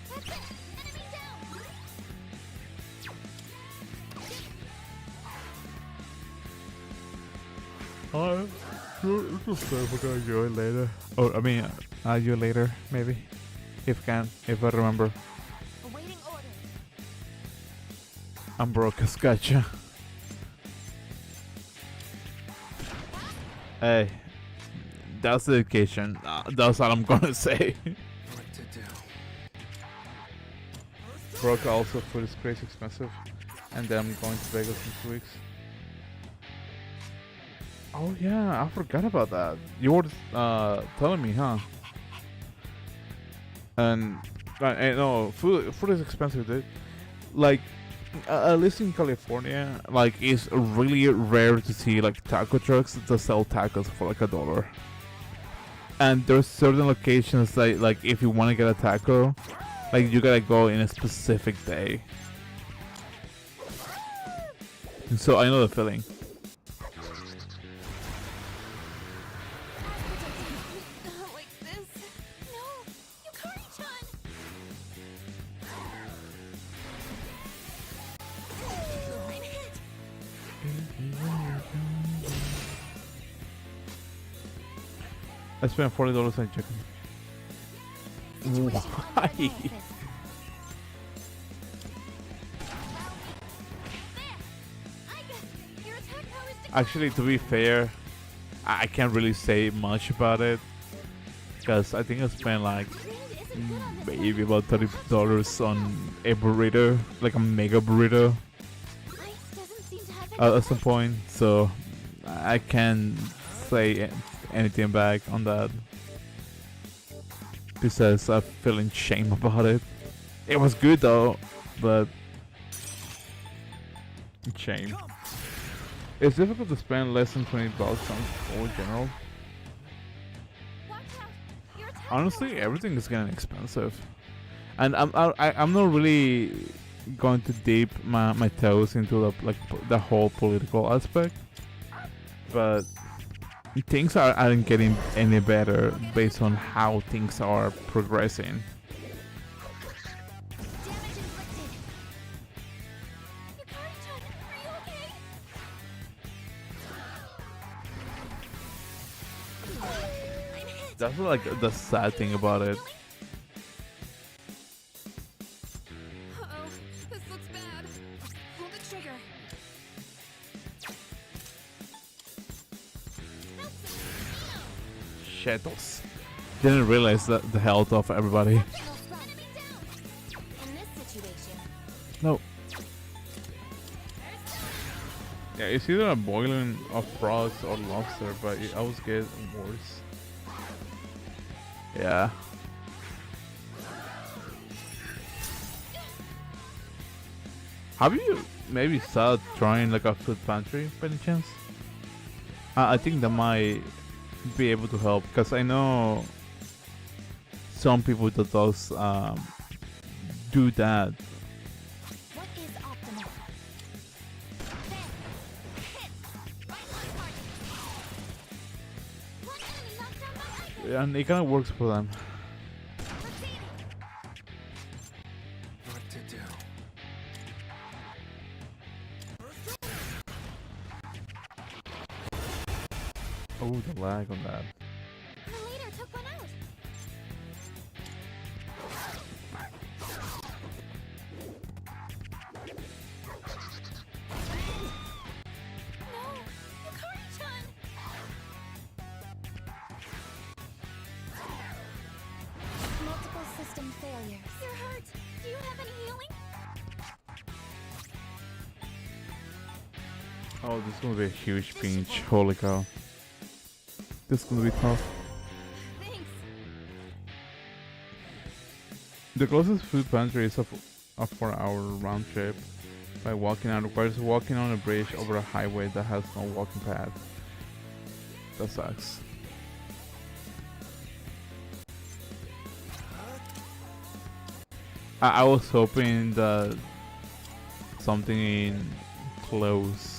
That's it. Enemy down. It's just we're gonna join later. Oh, I mean, I'll join later, maybe. If I remember. Awaiting orders. I'm broke as gotcha. Hey, that's dedication. That's all I'm gonna say. What to do? Broke also food is crazy expensive. And then I'm going to Vegas in 2 weeks. Oh yeah, I forgot about that. You were telling me, huh? And no, food is expensive, dude. Like, at least in California, like it's really rare to see like taco trucks that sell tacos for like $1. And there's certain locations that like if you want to get a taco, like you gotta go in a specific day. And so I know the feeling. Like this. No, Yukari-chan. I'm hit. I spent $40 on chicken. Why? There. I guess your attack powers decline. Actually, to be fair, I can't really say much about it because I think I spent like Wind isn't good on this maybe about $30 on a burrito, like a mega burrito Ice doesn't seem to have any at some point. So I can't say anything back on that besides I'm feeling shame about it. It was good though, but shame. It's difficult to spend less than $20 on full general. Watch out. Your attack Honestly, powers- everything is getting expensive, and I'm not really going to dip my toes into the whole political aspect, but things aren't getting any better based on how things are progressing. Damage inflicted. Yukari-chan, are you okay? I'm hit. That's like the sad thing about it. Uh-oh, this looks bad. Hold the trigger. Shadows. Didn't realize that the health of everybody. Enemy down. In this situation, No. Yeah, it's either a boiling of frogs or lobster, but it always gets worse. Yeah. Have you maybe started trying like a food pantry by any chance? I think that might be able to help, because I know some people that does do that. what is optimal? Hit. One enemy knocked down my icon. And it kind of works for them. Proceeding. What to do? Oh, the lag on that. The leader took one out. No, Yukari-chan. Multiple system failures. You're hurt. Do you have any healing? Oh, this is gonna be a huge pinch. Holy cow. This is gonna be tough. Thanks. The closest food pantry is a 4-hour round trip. By walking out, requires walking on a bridge over a highway that has no walking path. That sucks. I was hoping that something in close.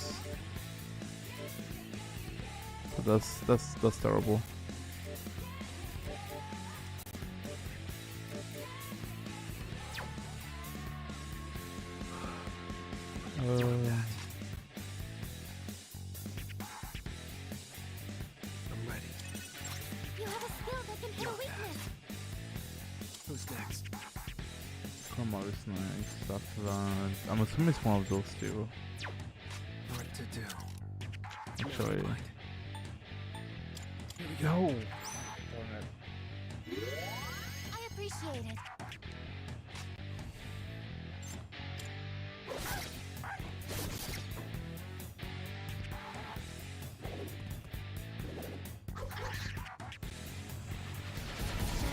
But that's terrible. I'm ready. You have a skill that can hit a weakness. Who's next? Come on, it's nice. After that, I'm assuming it's one of those two. What to do? Actually, Right. Here we go. yo. I appreciate it.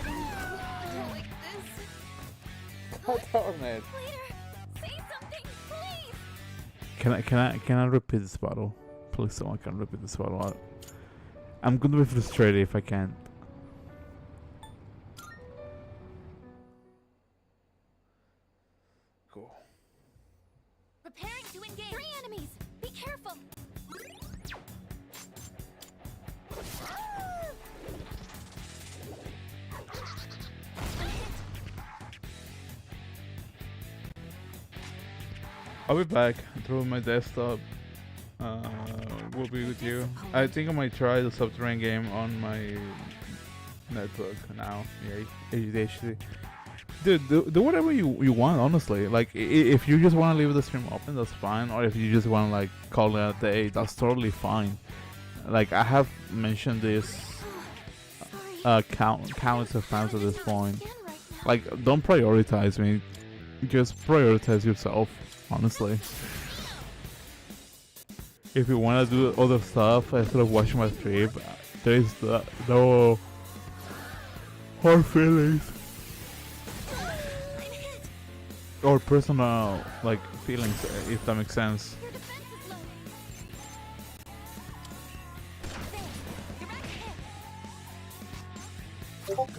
I don't like this. Darn it. Later, say something, please. Can I repeat this battle? Please, someone can repeat this battle. I'm gonna be frustrated if I can't. Cool. Preparing to engage. 3 enemies. Be careful. I'll be back through my desktop. We'll be with you. I think I might try the Subterranean game on my network now. Yeah, ADHD. Dude, do whatever you want, honestly. Like, if you just want to leave the stream open, that's fine. Or if you just want to, like, call it a day, that's totally fine. Like, I have mentioned this Sorry. countless of times at this point. Again right now. Like, don't prioritize me. Just prioritize yourself, honestly. If you want to do other stuff instead of watching my stream, there is no hard feelings I'm hit. or personal like feelings, if that makes sense. Your defense is low. There. Direct hit. Go with.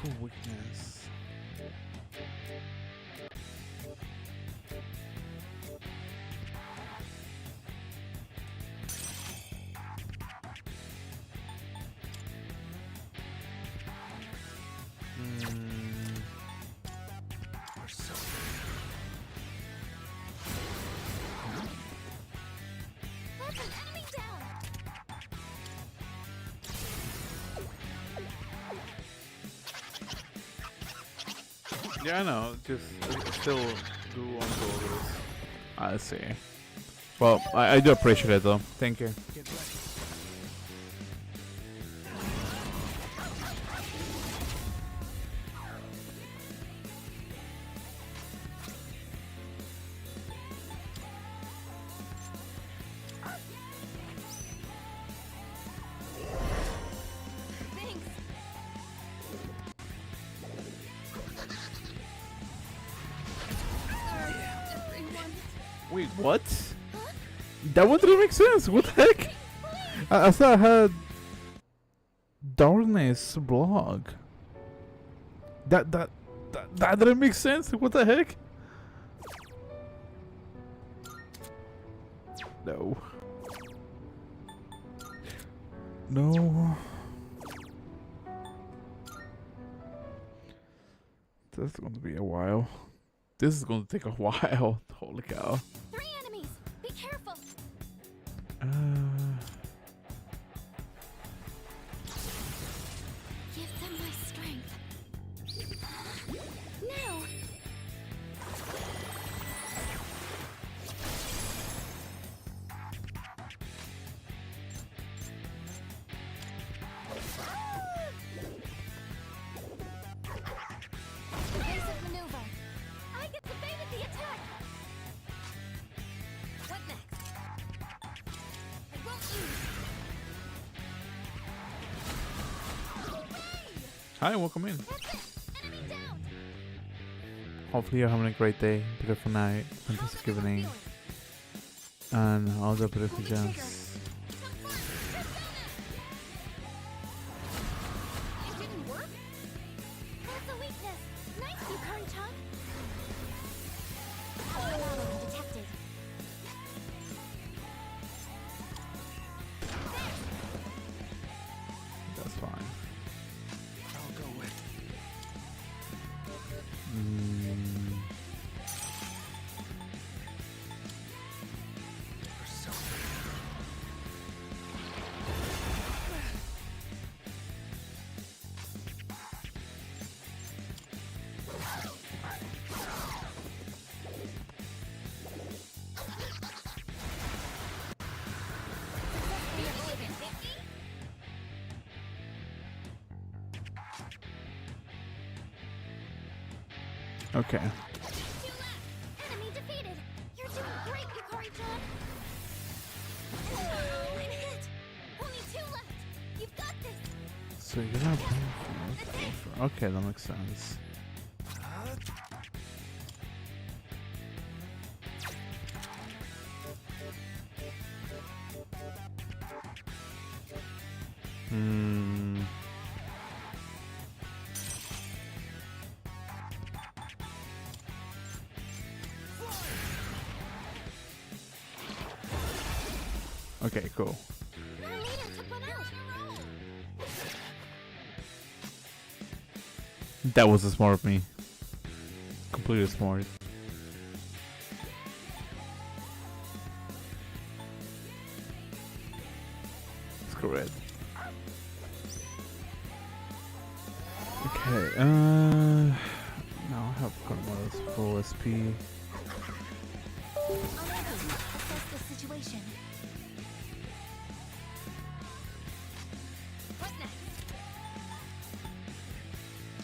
Cool weakness. Persona. That's an enemy down! Yeah, I know. Just still do on this. I see. Well, I do appreciate it though. Thank you. Get ready. Thanks! Everyone. Wait, what? That one didn't make sense. What the heck? I thought I had Darkness blog. That didn't make sense. What the heck? No. No. That's gonna be a while. This is gonna take a while. Holy cow. 3 enemies! Be careful! Give them my strength. Now! Basic maneuver. I get evaded the attack! What next? I won't lose! Hooray! Hi, welcome in. That's it! Enemy down! Hopefully you're having a great day, beautiful night, fantastic evening, and all the beautiful gems. It didn't work? That's a weakness! Nice, Yukari-chan! Battle undetected. That's fine. I'll go with. Persona. Okay. 2 left! Enemy defeated! You're doing great, Yukari-chan! Oh, it hit! Only 2 left! You've got this! So you're not playing for okay, that makes sense. Hmm. Okay, cool. Our leader took one out! That was a smart of me. Completely smart. Screw it. Okay, now I have Karma's full SP. Assess the situation. What next?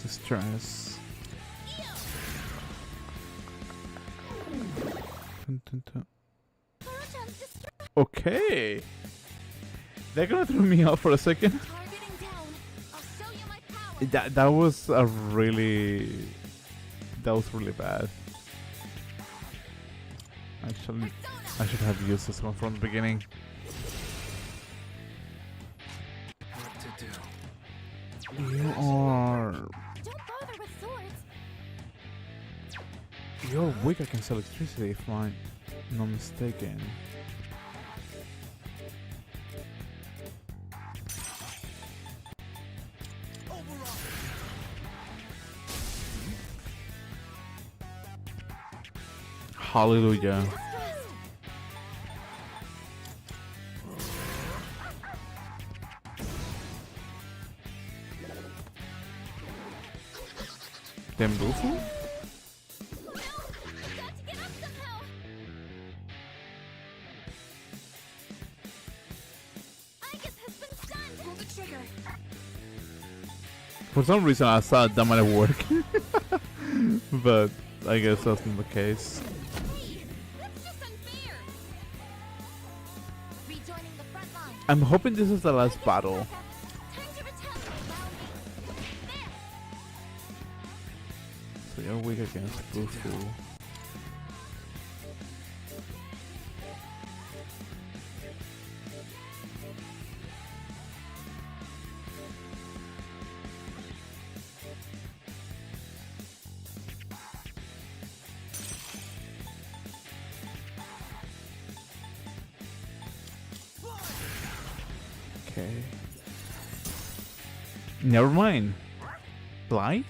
Distress. Dun, dun, dun. Koro-chan's distracted. Okay. They're gonna throw me off for a second. Targeting down. I'll show you my power. That was a really bad. Actually, I should have used this one from the beginning. What to do? You are Don't you're weak against electricity, if I'm not mistaken. Hallelujah. Them Goofy? No! I've got to get up somehow! Aegis has been stunned! Pull the trigger! For some reason I thought that might work. But I guess that's not the case. Hey! That's just unfair! Rejoining the front line. I'm hoping this is the last battle. Time to retaliate, Bounty! There! So you're weak against Bufu. Okay. Never mind. Blight?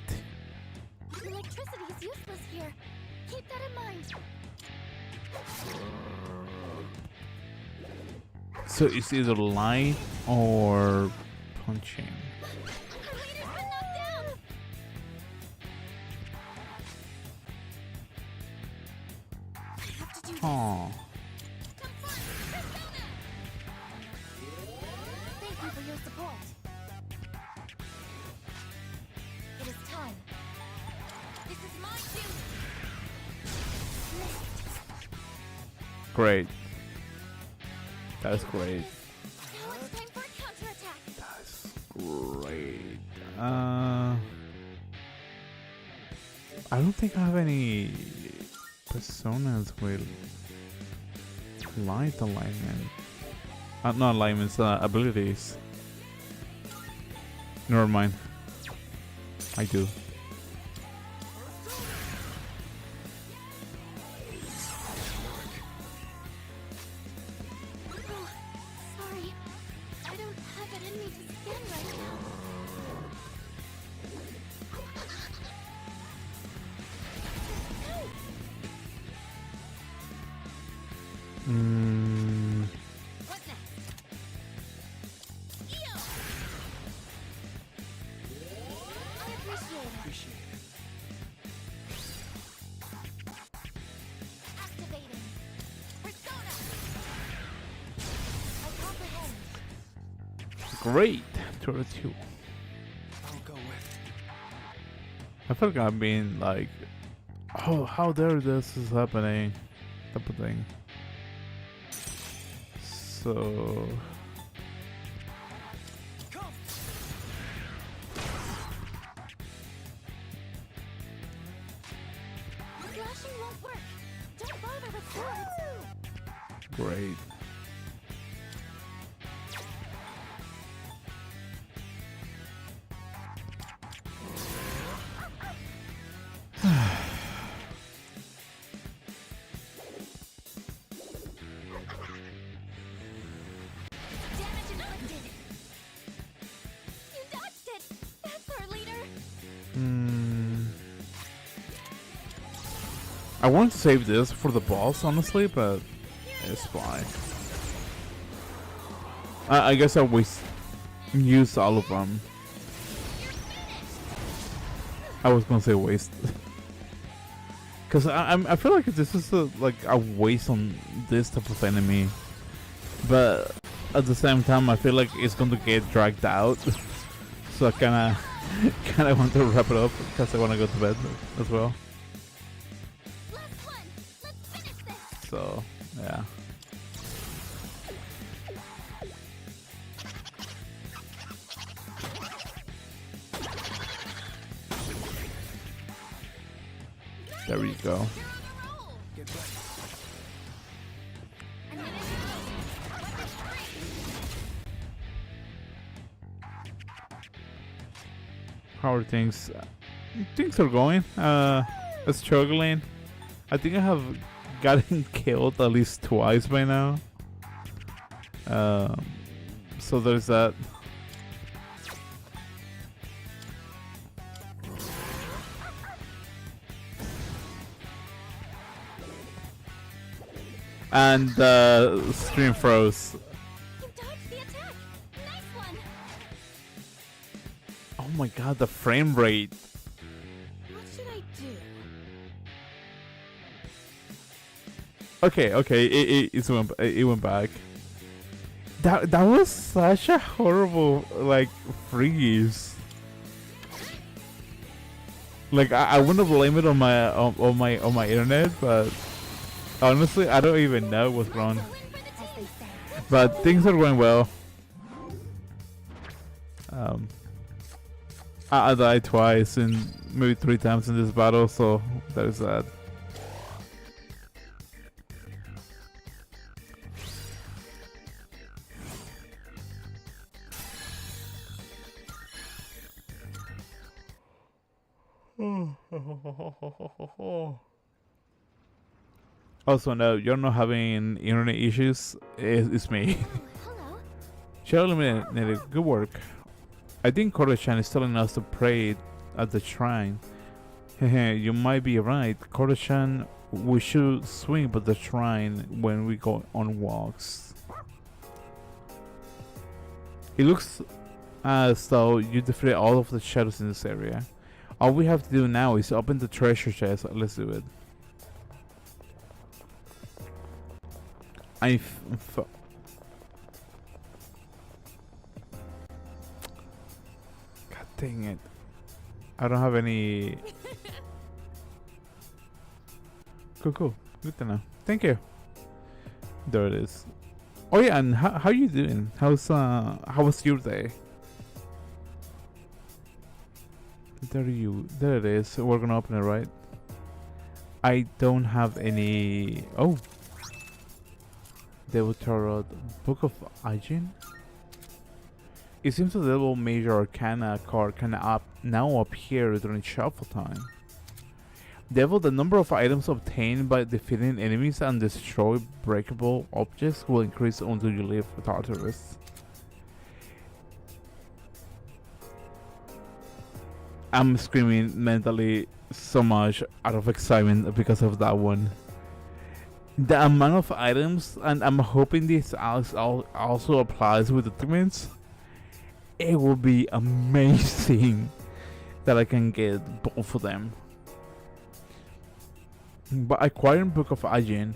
Electricity is useless here. Keep that in mind. So it's either light or punching. Our leader's been knocked down! I have to do this. Oh. Confront Persona! Thank you for your support. It is time. This is my duty. Great. That's great. Now it's time for a counterattack. That's great. I don't think I have any personas with light alignment. Not alignments, abilities. Never mind. I do. Oh, sorry. I don't have it in me to scan right now. What next? EO! I appreciate it. Activating. Persona! I comprehend. Great. Turret 2. I'll go with. I feel like I've been like, oh, how dare this is happening, type of thing. So Slashing won't work. Don't bother with swords. great. Damage inflicted. You dodged it. That's our leader. I want to save this for the boss, honestly, but it's fine. I guess I used all of them. I was gonna say waste. Cause I feel like this is like a waste on this type of enemy, but at the same time I feel like it's going to get dragged out. So I kind of want to wrap it up because I want to go to bed as well. Last one. Let's finish this. So yeah. There you go. You're on a roll. Get ready. A minute to go. Weapon free. How are things? Things are going. Struggling. I think I have gotten killed at least twice by now. So there's that. And stream froze. You dodged the attack. Nice one. Oh my god, the frame rate. What should I do? Okay, it went back. That was such a horrible like freeze. Like I wouldn't blame it on my internet, but honestly I don't even know what's wrong. Win for the team. But things are going well. I died twice and maybe 3 times in this battle, so there's that. Also, no, you're not having internet issues. It's me. Oh, hello. Shadow eliminated. Good work. I think Korra-chan is telling us to pray at the shrine. Hehe, you might be right. Korra-chan, we should swing by the shrine when we go on walks. It looks as though you defeated all of the shadows in this area. All we have to do now is open the treasure chest. Let's do it. God dang it. I don't have any. Cool. Good to know. Thank you. There it is. Oh yeah, and how you doing? How was your day? There it is. We're gonna open it, right? I don't have any. Oh. Devil Tarot, Book of Ajin. It seems the Devil Major Arcana card can now appear during shuffle time. Devil, the number of items obtained by defeating enemies and destroy breakable objects will increase until you leave Tartarus. I'm screaming mentally so much out of excitement because of that one. The amount of items, and I'm hoping this also applies with the documents. It will be amazing that I can get both of them. By acquiring Book of Ajin,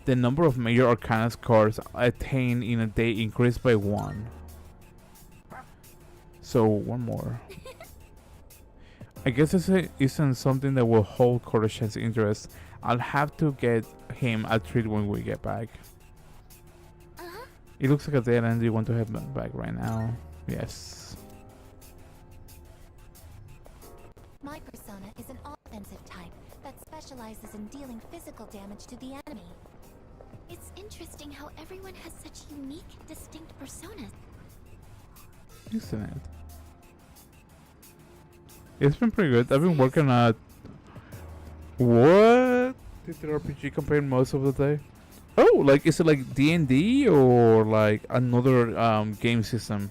the number of major arcana cards attained in a day increased by 1. So one more. I guess this isn't something that will hold Korra-chan's interest. I'll have to get him a treat when we get back. It looks like a dead end. You want to head back right now? Yes. My persona is an offensive type that specializes in dealing physical damage to the enemy. It's interesting how everyone has such unique, distinct personas. Isn't it? It's been pretty good. I've been working at what? TTRPG campaign most of the day. Oh, like is it like D&D or like another game system?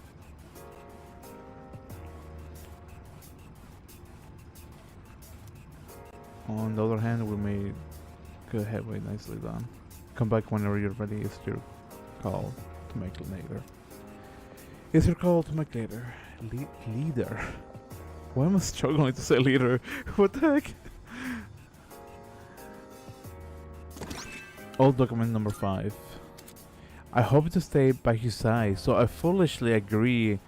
On the other hand, we made good headway, nicely done. Come back whenever you're ready. It's your call to make later. It's your call to make later. Leader. Why am I struggling to say leader? What the heck? Old document number 5. I hope to stay by his side, so I foolishly agree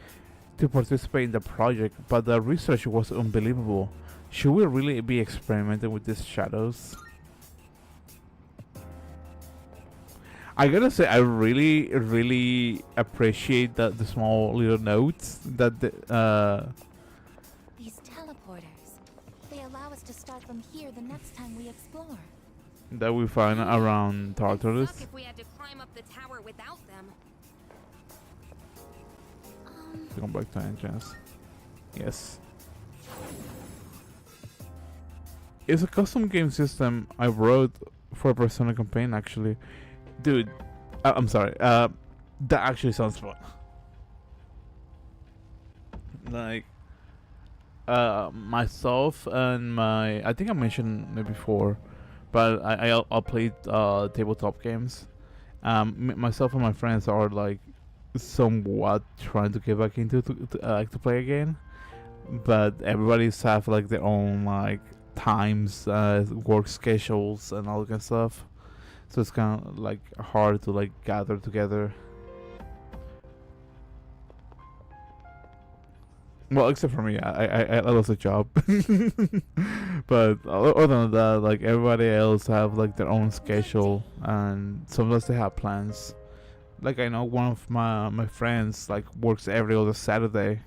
to participate in the project, but the research was unbelievable. Should we really be experimenting with these shadows? I gotta say, I really appreciate the small little notes that These teleporters, they allow us to start from here the next time we explore. that we find around It'd Tartarus. suck if we had to climb up the tower without them. Come back to entrance. Yes. It's a custom game system I wrote for a Persona campaign. Actually, dude, I'm sorry. That actually sounds fun. Like, myself and I think I mentioned it before, but I'll play tabletop games. Myself and my friends are like somewhat trying to get back into like to play again, but everybody's have like their own like times, work schedules, and all that kind of stuff. So it's kind of like hard to like gather together. Well, except for me, I lost a job. But other than that, like everybody else have like their own schedule, and sometimes they have plans. Like I know one of my friends like works every other Saturday,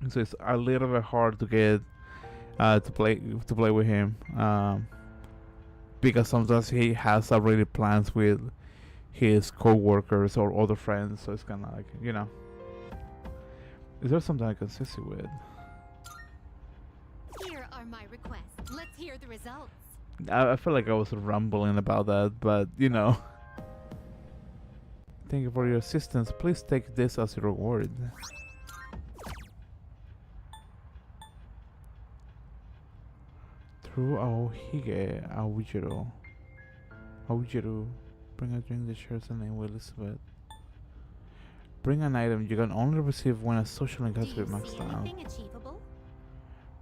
so it's a little bit hard to get to play with him, because sometimes he has already plans with his co-workers or other friends. So it's kind of like, you know. Is there something I can assist you with? Here are my requests. Let's hear the results. I feel like I was rambling about that, but you know. Thank you for your assistance. Please take this as a reward. Through Aohige Aojiru. Bring a drink that shares the name with Elizabeth. Bring an item you can only receive when a social link has Do been you maxed see out. anything achievable?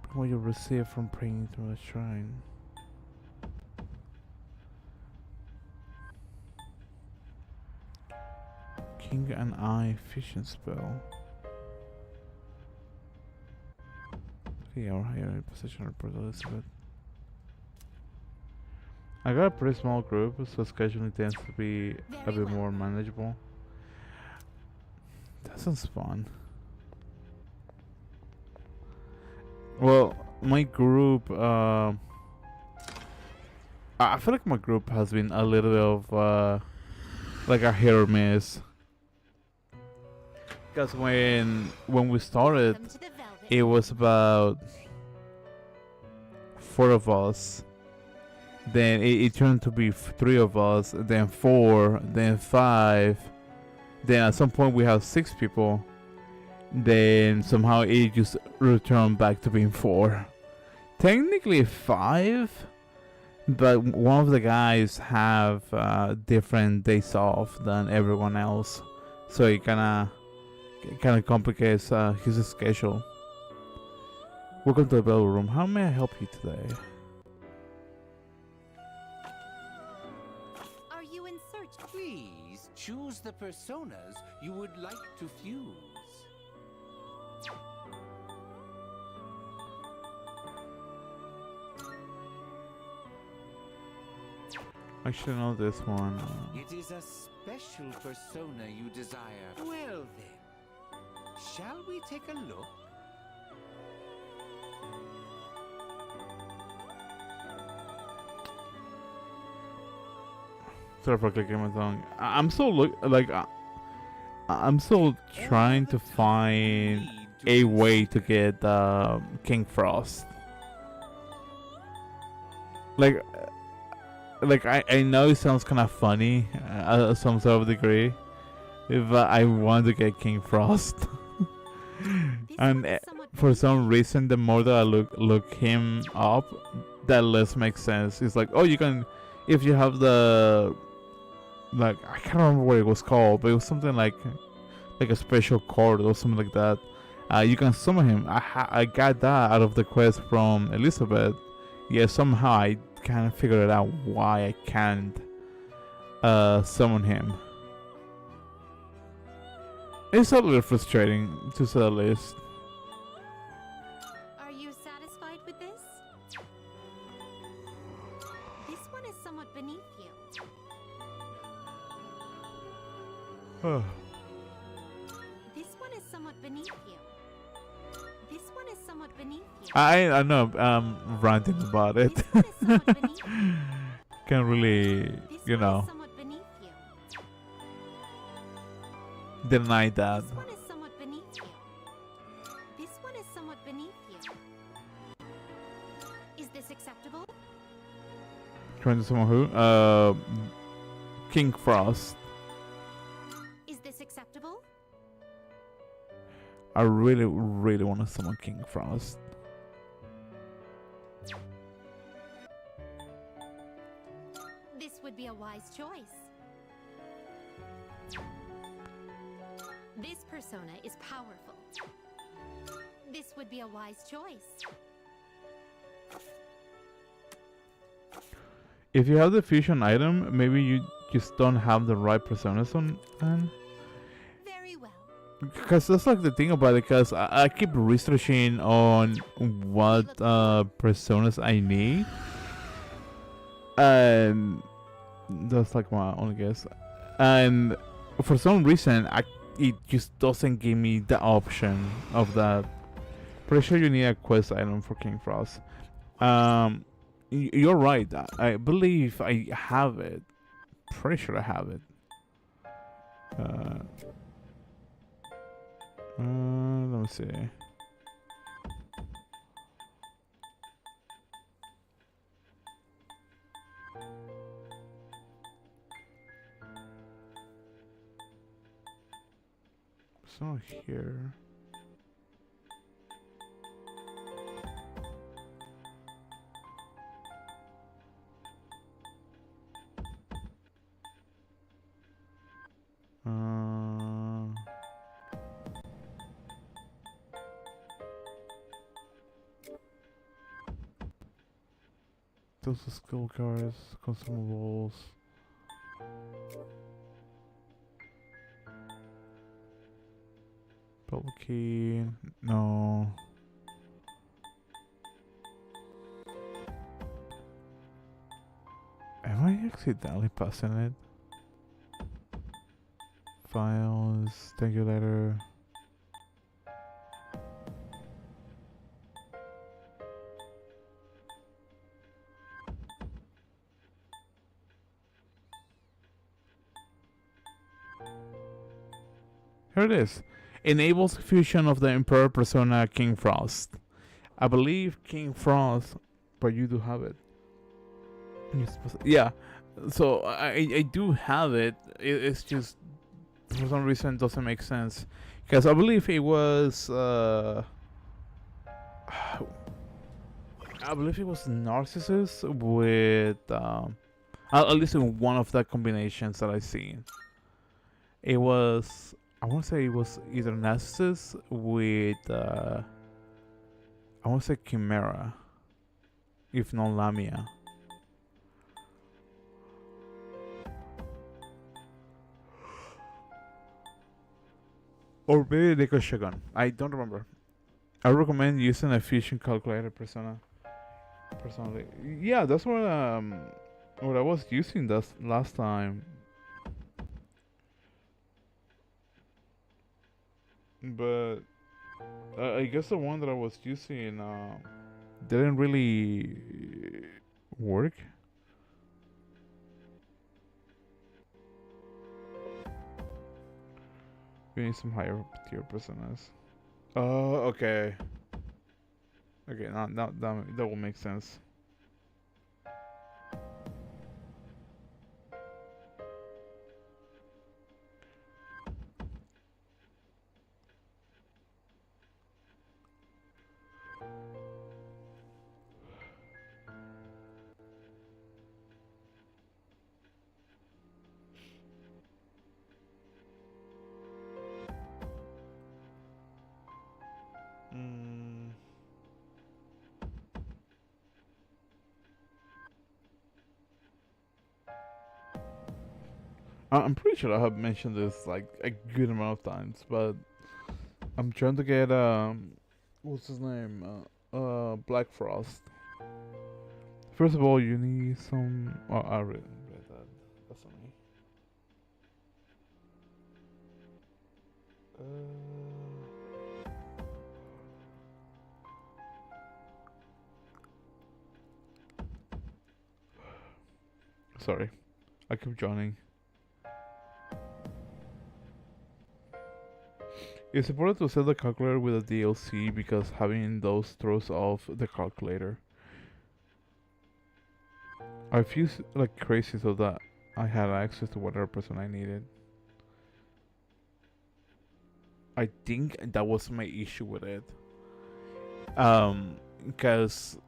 Bring what you receive from praying through a shrine. King and Eye fishing spell. Okay, or higher in position report Elizabeth. I got a pretty small group, so scheduling tends to be a bit more manageable. That sounds fun. Well, my group, I feel like my group has been a little bit of like a hit or miss. Because when we started, Welcome to the Velvet. it was about 4 of us. Then it turned to be 3 of us. Then 4. Then 5. Then at some point we have 6 people. Then somehow it just returned back to being 4. Technically 5, but one of the guys have different days off than everyone else, so it kind of complicates his schedule. Welcome to the Bell Room. How may I help you today? Are you in search? Please choose the personas you would like to fuse. I should know this one. It is a special persona you desire. Well then, shall we take a look? Sorry for clicking my tongue. I'm still I'm still trying to find a way to get King Frost. Like I know it sounds kind of funny, some sort of degree, but I want to get King Frost. This And one is somewhat for some reason, the more that I look him up, that less makes sense. It's like, oh, you can, if you have the, like, I can't remember what it was called, but it was something like a special card or something like that. You can summon him. I got that out of the quest from Elizabeth. Yeah, somehow I kind of figured it out why I can't summon him. It's a little frustrating, to say the least. Are you satisfied with this? This one is somewhat beneath you. This one is somewhat beneath you. This one is somewhat beneath you. I know I'm ranting about it. This one is somewhat beneath you. Can't really, This you one know, is somewhat beneath you. deny that. This one is somewhat beneath you. This one is somewhat beneath you. Is this acceptable? Trying to summon who? King Frost. Is this acceptable? I really, really want to summon King Frost. This would be a wise choice. This persona is powerful. This would be a wise choice. If you have the fusion item, maybe you just don't have the right personas on hand. Very well. Because that's like the thing about it, because I keep researching on what personas I need. And that's like my only guess. And for some reason, it just doesn't give me the option of that. Pretty sure you need a quest item for King Frost. You're right. I believe I have it. Pretty sure I have it. Let me see. It's not here. Those are skill cards, consumables. Bubble key, no. Am I accidentally passing it? Files, thank you letter. Here it is. Enables fusion of the Emperor persona King Frost. I believe King Frost, but you do have it. Yeah, so I do have it. It's just for some reason it doesn't make sense, because I believe it was I believe it was Narcissus with at least in one of the combinations that I seen. It was, I want to say it was either Narcissus with I want to say Chimera, if not Lamia. Or maybe Nico Shogun. I don't remember. I recommend using a fusion calculator persona. Personally, yeah, that's what I was using this last time. But I guess the one that I was using didn't really work. We need some higher tier personas. Oh, okay. Okay, now that will make sense. I'm pretty sure I have mentioned this like a good amount of times, but I'm trying to get what's his name? Black Frost. First of all, you need some. Oh, I read that. That's on me. Sorry, I keep joining. It's important to set the calculator with a DLC because having those throws off the calculator. I feel like crazy so that I had access to whatever person I needed. I think that was my issue with it. Because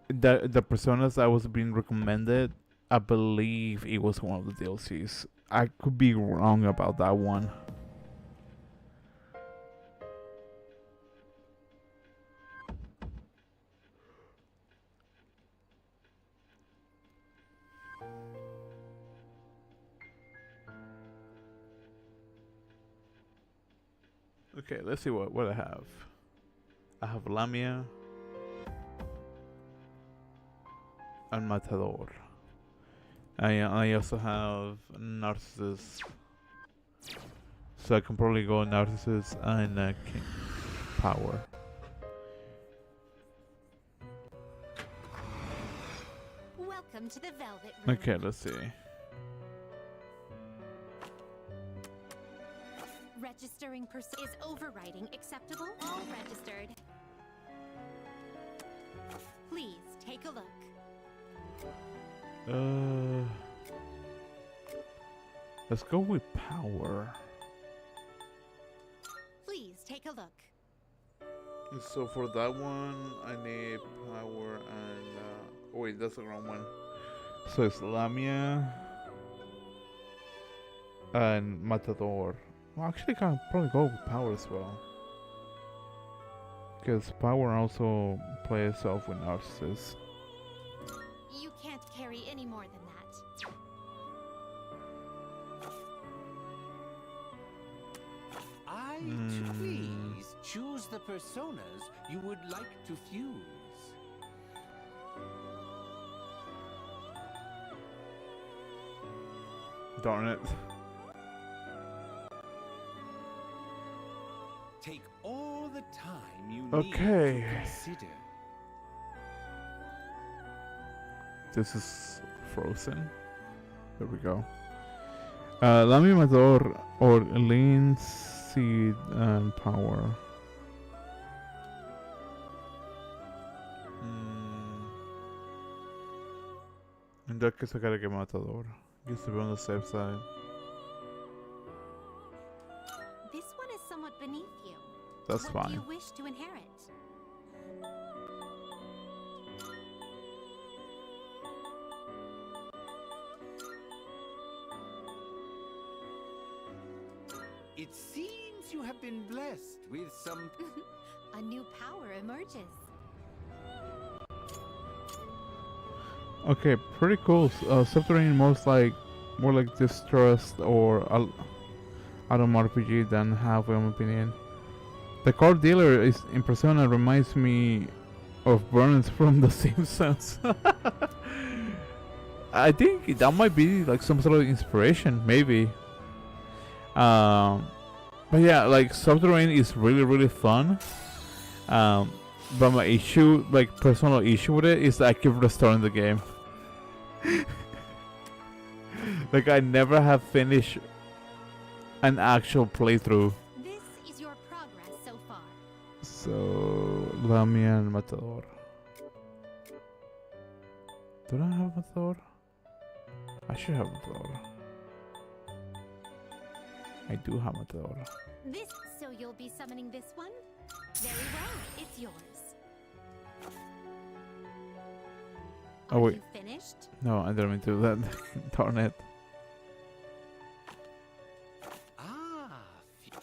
the personas that was being recommended, I believe it was one of the DLCs. I could be wrong about that one. Okay, let's see what I have. I have Lamia and Matador. I also have Narcissus. So I can probably go Narcissus and King Power. Welcome to the Velvet Room. Okay, let's see. Registering is overriding acceptable? All registered. Please take a look. Let's go with Power. Please take a look. So for that one, I need Power and oh wait, that's the wrong one. So it's Lamia and Matador. Well, actually, I can probably go with Power as well, because Power also plays off with Narcissus. You can't carry any more than that. Please choose the personas you would like to fuse. Darn it. Take all the time you Okay. need to consider. This is Frozen. There we go. Lamia, Matador, or Linseed and Power. In that case, I gotta get Matador. Used to be on the safe side. This one is somewhat beneath you. That's what fine. do you wish to inherit? It seems you have been blessed with some. A new power emerges. Okay, pretty cool. Subterranean more like Distrust or Atom RPG than Halfway, in my opinion. The card dealer is in Persona reminds me of Burns from The Simpsons. I think that might be like some sort of inspiration, maybe. But yeah, like Subterranean is really fun. But my issue, like personal issue with it, is that I keep restarting the game. Like I never have finished an actual playthrough. This is your progress so far. So Lamia and Matador. Do I have Matador? I should have Matador. I do have Matador. This, so you'll be summoning this one? Very well, it's yours. Oh, Are wait. you finished? No, I didn't mean to do that. Darn it.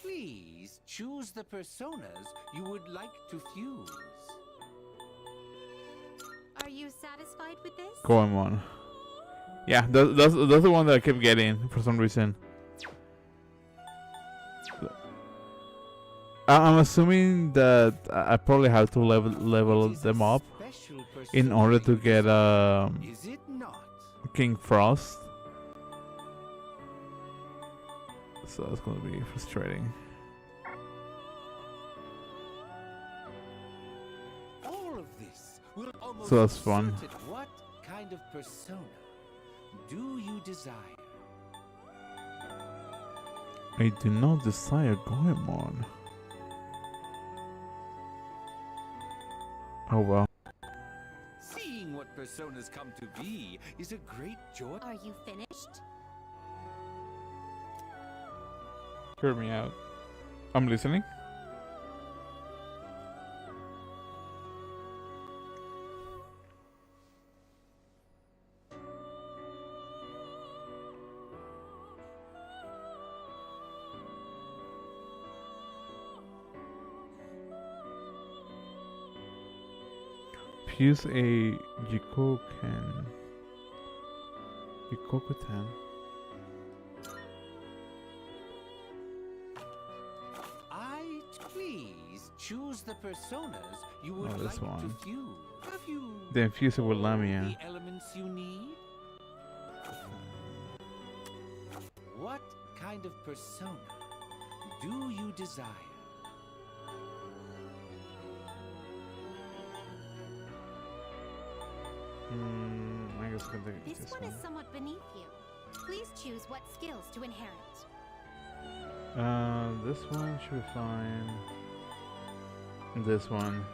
Please choose the personas you would like to fuse. Are you satisfied with this? Going on. Yeah, that's the one that I kept getting for some reason. I'm assuming that I probably have to level them up in order to get Is it not? King Frost. So that's gonna be frustrating. All of this will almost So that's fun. assert at what kind of persona do you desire? I do not desire Goemon. Oh well. Seeing what personas come to be is a great joy. Are you finished? Hear me out. I'm listening. Use a Jikoken. Jikokutan. Please choose the personas you would like this one. to fuse. Have you Then fuse it with Lamia. the elements you need? What kind of persona do you desire? I guess I'm gonna take This one is somewhat beneath you. Please choose what skills to inherit. This one should be fine. This one.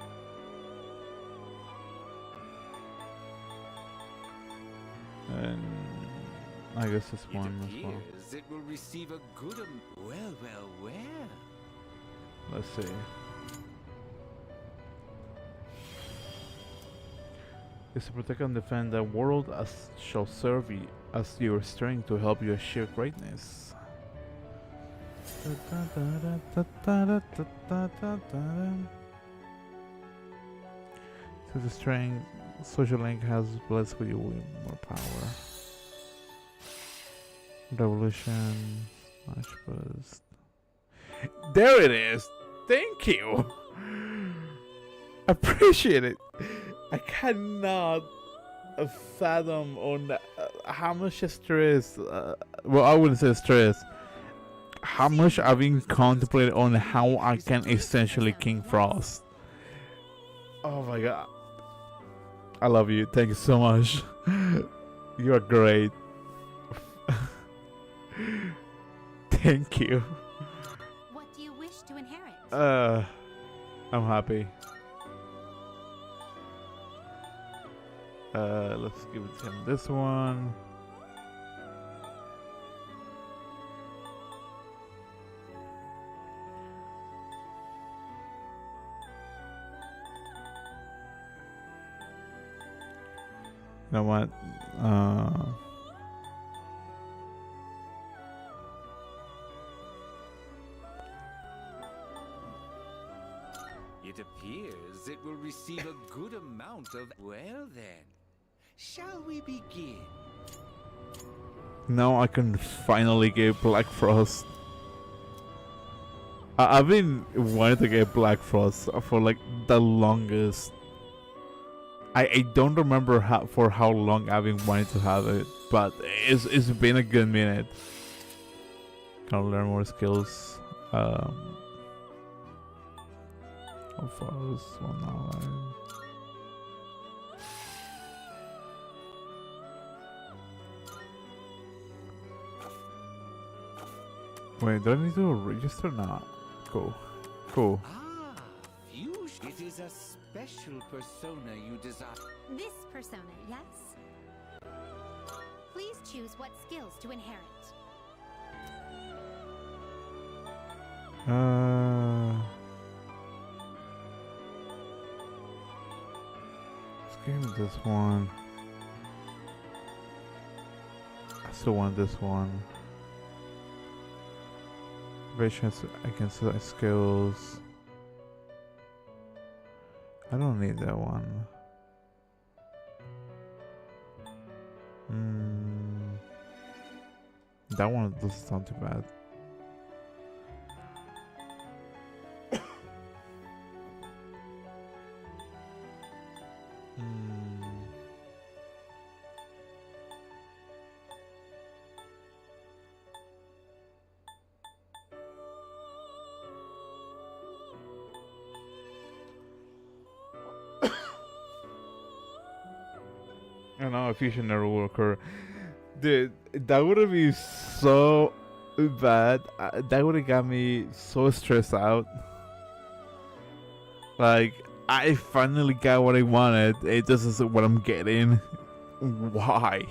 And I guess this It one as well. appears it will receive a good well. Let's see. Is to protect and defend the world as shall serve you as your strength to help you achieve greatness. So the strength social link has blessed with you with more power. Revolution, smash burst. There it is. Thank you. Appreciate it. I cannot fathom on how much stress. Well, I wouldn't say stress. How much I've been contemplating on how I can essentially King Frost. Oh my god. I love you. Thank you so much. You are great. Thank you. What do you wish to inherit? I'm happy. Let's give it to him this one. You know what? It appears it will receive a good amount of. Well then, shall we begin? Now I can finally get Black Frost. I've been wanting to get Black Frost for like the longest. I don't remember for how long I've been wanting to have it, but it's been a good minute. Can learn more skills. How far is one now? Wait, do I need to register now? Cool. Cool. Ah, fusion. It is a special persona you desire. This persona, yes? Please choose what skills to inherit. Let's give me this one. I still want this one. Variations against the skills. I don't need that one. That one doesn't sound too bad. I know a fusion error will occur. Dude, that would have been so bad. That would have got me so stressed out. Like, I finally got what I wanted. This is what I'm getting. Why?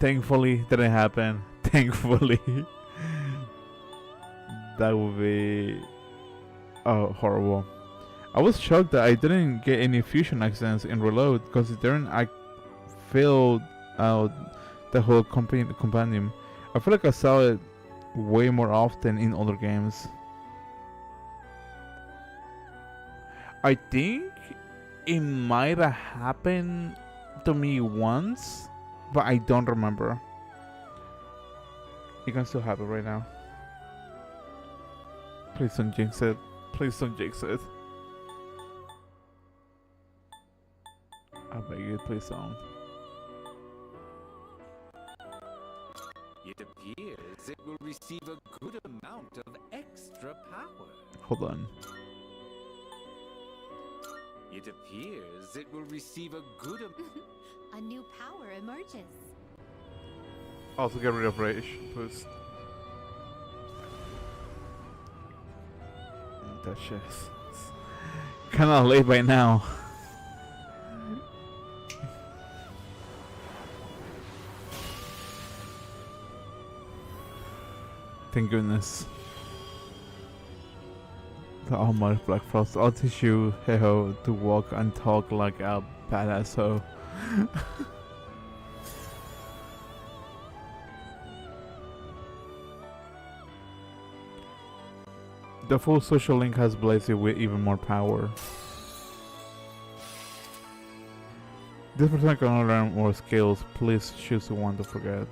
Thankfully, didn't happen. Thankfully. That would be horrible. I was shocked that I didn't get any fusion accidents in Reload, considering I filled out the whole compendium. I feel like I saw it way more often in other games. I think it might have happened to me once, but I don't remember. It can still happen right now. Please don't jinx it. Please don't jinx it. I beg you, please don't. It appears it will receive a good amount of extra power. Hold on. It appears it will receive a good A new power emerges. Also get rid of rage, please. That shit's kinda late by now. Thank goodness. The almighty Black Frost. I'll teach you, Heiho, to walk and talk like a badass hoe. The full social link has blazed you with even more power. This person can learn more skills. Please choose the one to forget.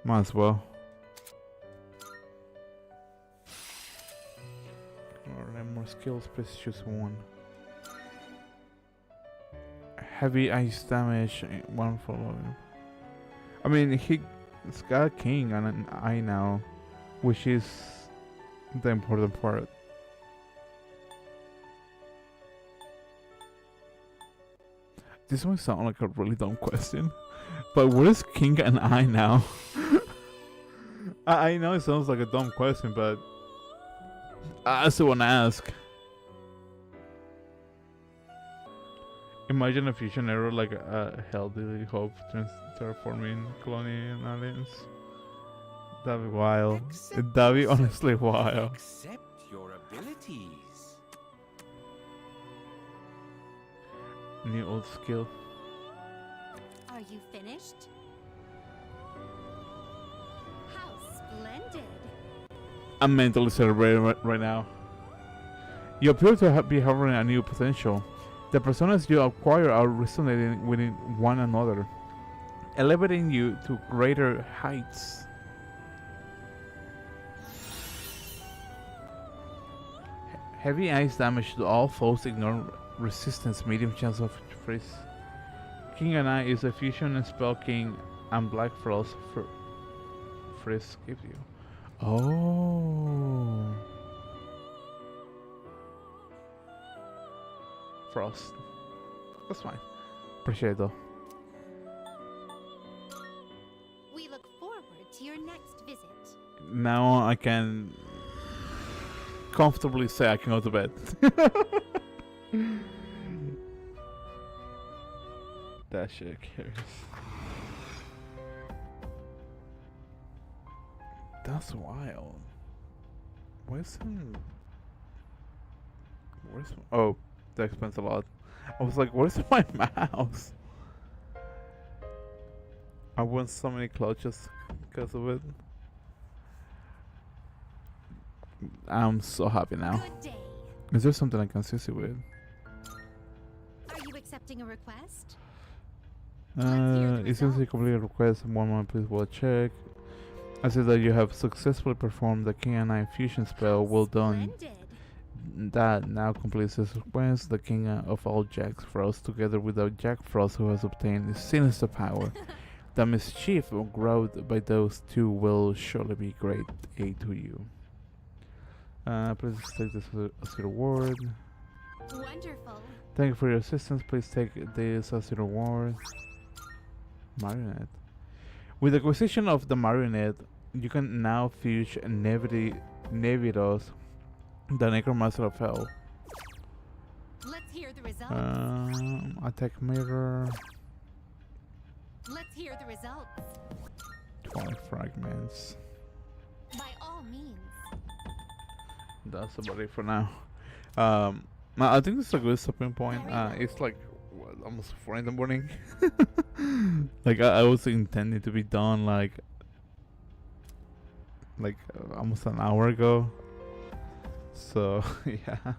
Might as well. Learn more skills. Please choose one. Heavy ice damage. One follow. I mean, he's got a king and an eye now, which is the important part. This might sound like a really dumb question, but what is king and eye now? I know it sounds like a dumb question, but I still want to ask. Imagine a fusion error like a healthy hope terraforming colony and aliens. That'd be wild. That'd be honestly wild. Accept your abilities. New old skill. Are you finished? How splendid! I'm mentally celebrating right now. You appear to be harboring a new potential. The personas you acquire are resonating with one another, elevating you to greater heights. Heavy ice damage to all foes, ignore resistance, medium chance of freeze. King and I is a fusion spell King and Black Frost freeze gives you. Oh. Frost. That's fine. Appreciate it though. We look forward to your next visit. Now I can comfortably say I can go to bed. That shit cares. That's wild. Where's him? Oh, that explains a lot. I was like, where's my mouse? I won so many clutches because of it. I'm so happy now. Good day. Is there something I can assist you with? Are you accepting a request? It seems you complete a request. One moment, please. We'll check. I see that you have successfully performed the King and I fusion spell. Well done. Splendid. That now completes this request. The King of all Jack Frost, together with the Jack Frost who has obtained sinister power. The mischief wrought by those two will surely be great aid to you. Please take this as a reward. Wonderful. Thank you for your assistance. Please take this as a reward. Marionette. With the acquisition of the Marionette, you can now fuse Nevidos, the Necromancer of Hell. Let's hear the results. Attack mirror. Let's hear the results. 20 fragments. By all means. That's about it for now. I think this is a good stopping point. It's like what, almost 4 in the morning. Like I was intending to be done like almost an hour ago. So yeah.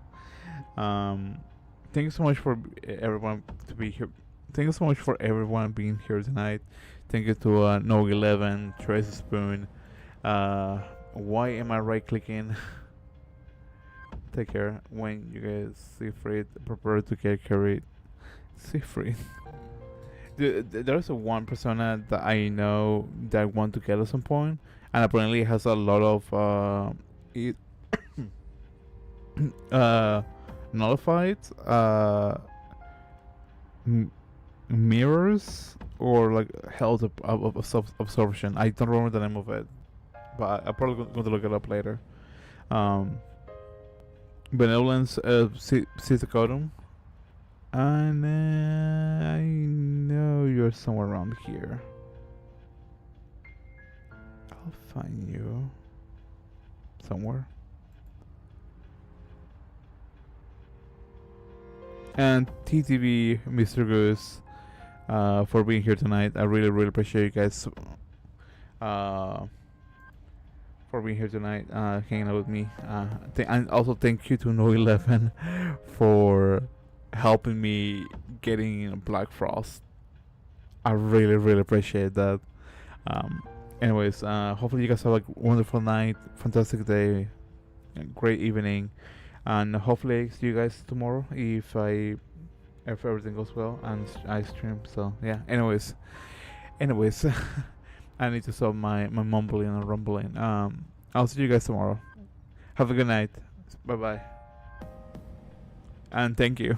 Thank you so much for everyone to be here. Thank you so much for everyone being here tonight. Thank you to No11, Tracy Spoon. Why am I right clicking? Take care. When you guys see Fred, prepare to get carried. See Fred. There's a one persona that I know that I want to get at some point, and apparently it has a lot of nullified mirrors or like health of absorption. I don't remember the name of it, but I'm probably going to look it up later. Benevolence Citacodum. And I know you're somewhere around here. I'll find you somewhere. And TTV, Mr. Goose, for being here tonight. I really, really appreciate you guys for being here tonight, hanging out with me. And also thank you to No11 for helping me getting Black Frost. I really, really appreciate that. Anyways, hopefully you guys have a wonderful night, fantastic day, great evening, and hopefully I see you guys tomorrow if everything goes well and I stream. So yeah. Anyways, I need to stop my mumbling and rumbling. I'll see you guys tomorrow. Have a good night. Bye bye. And thank you.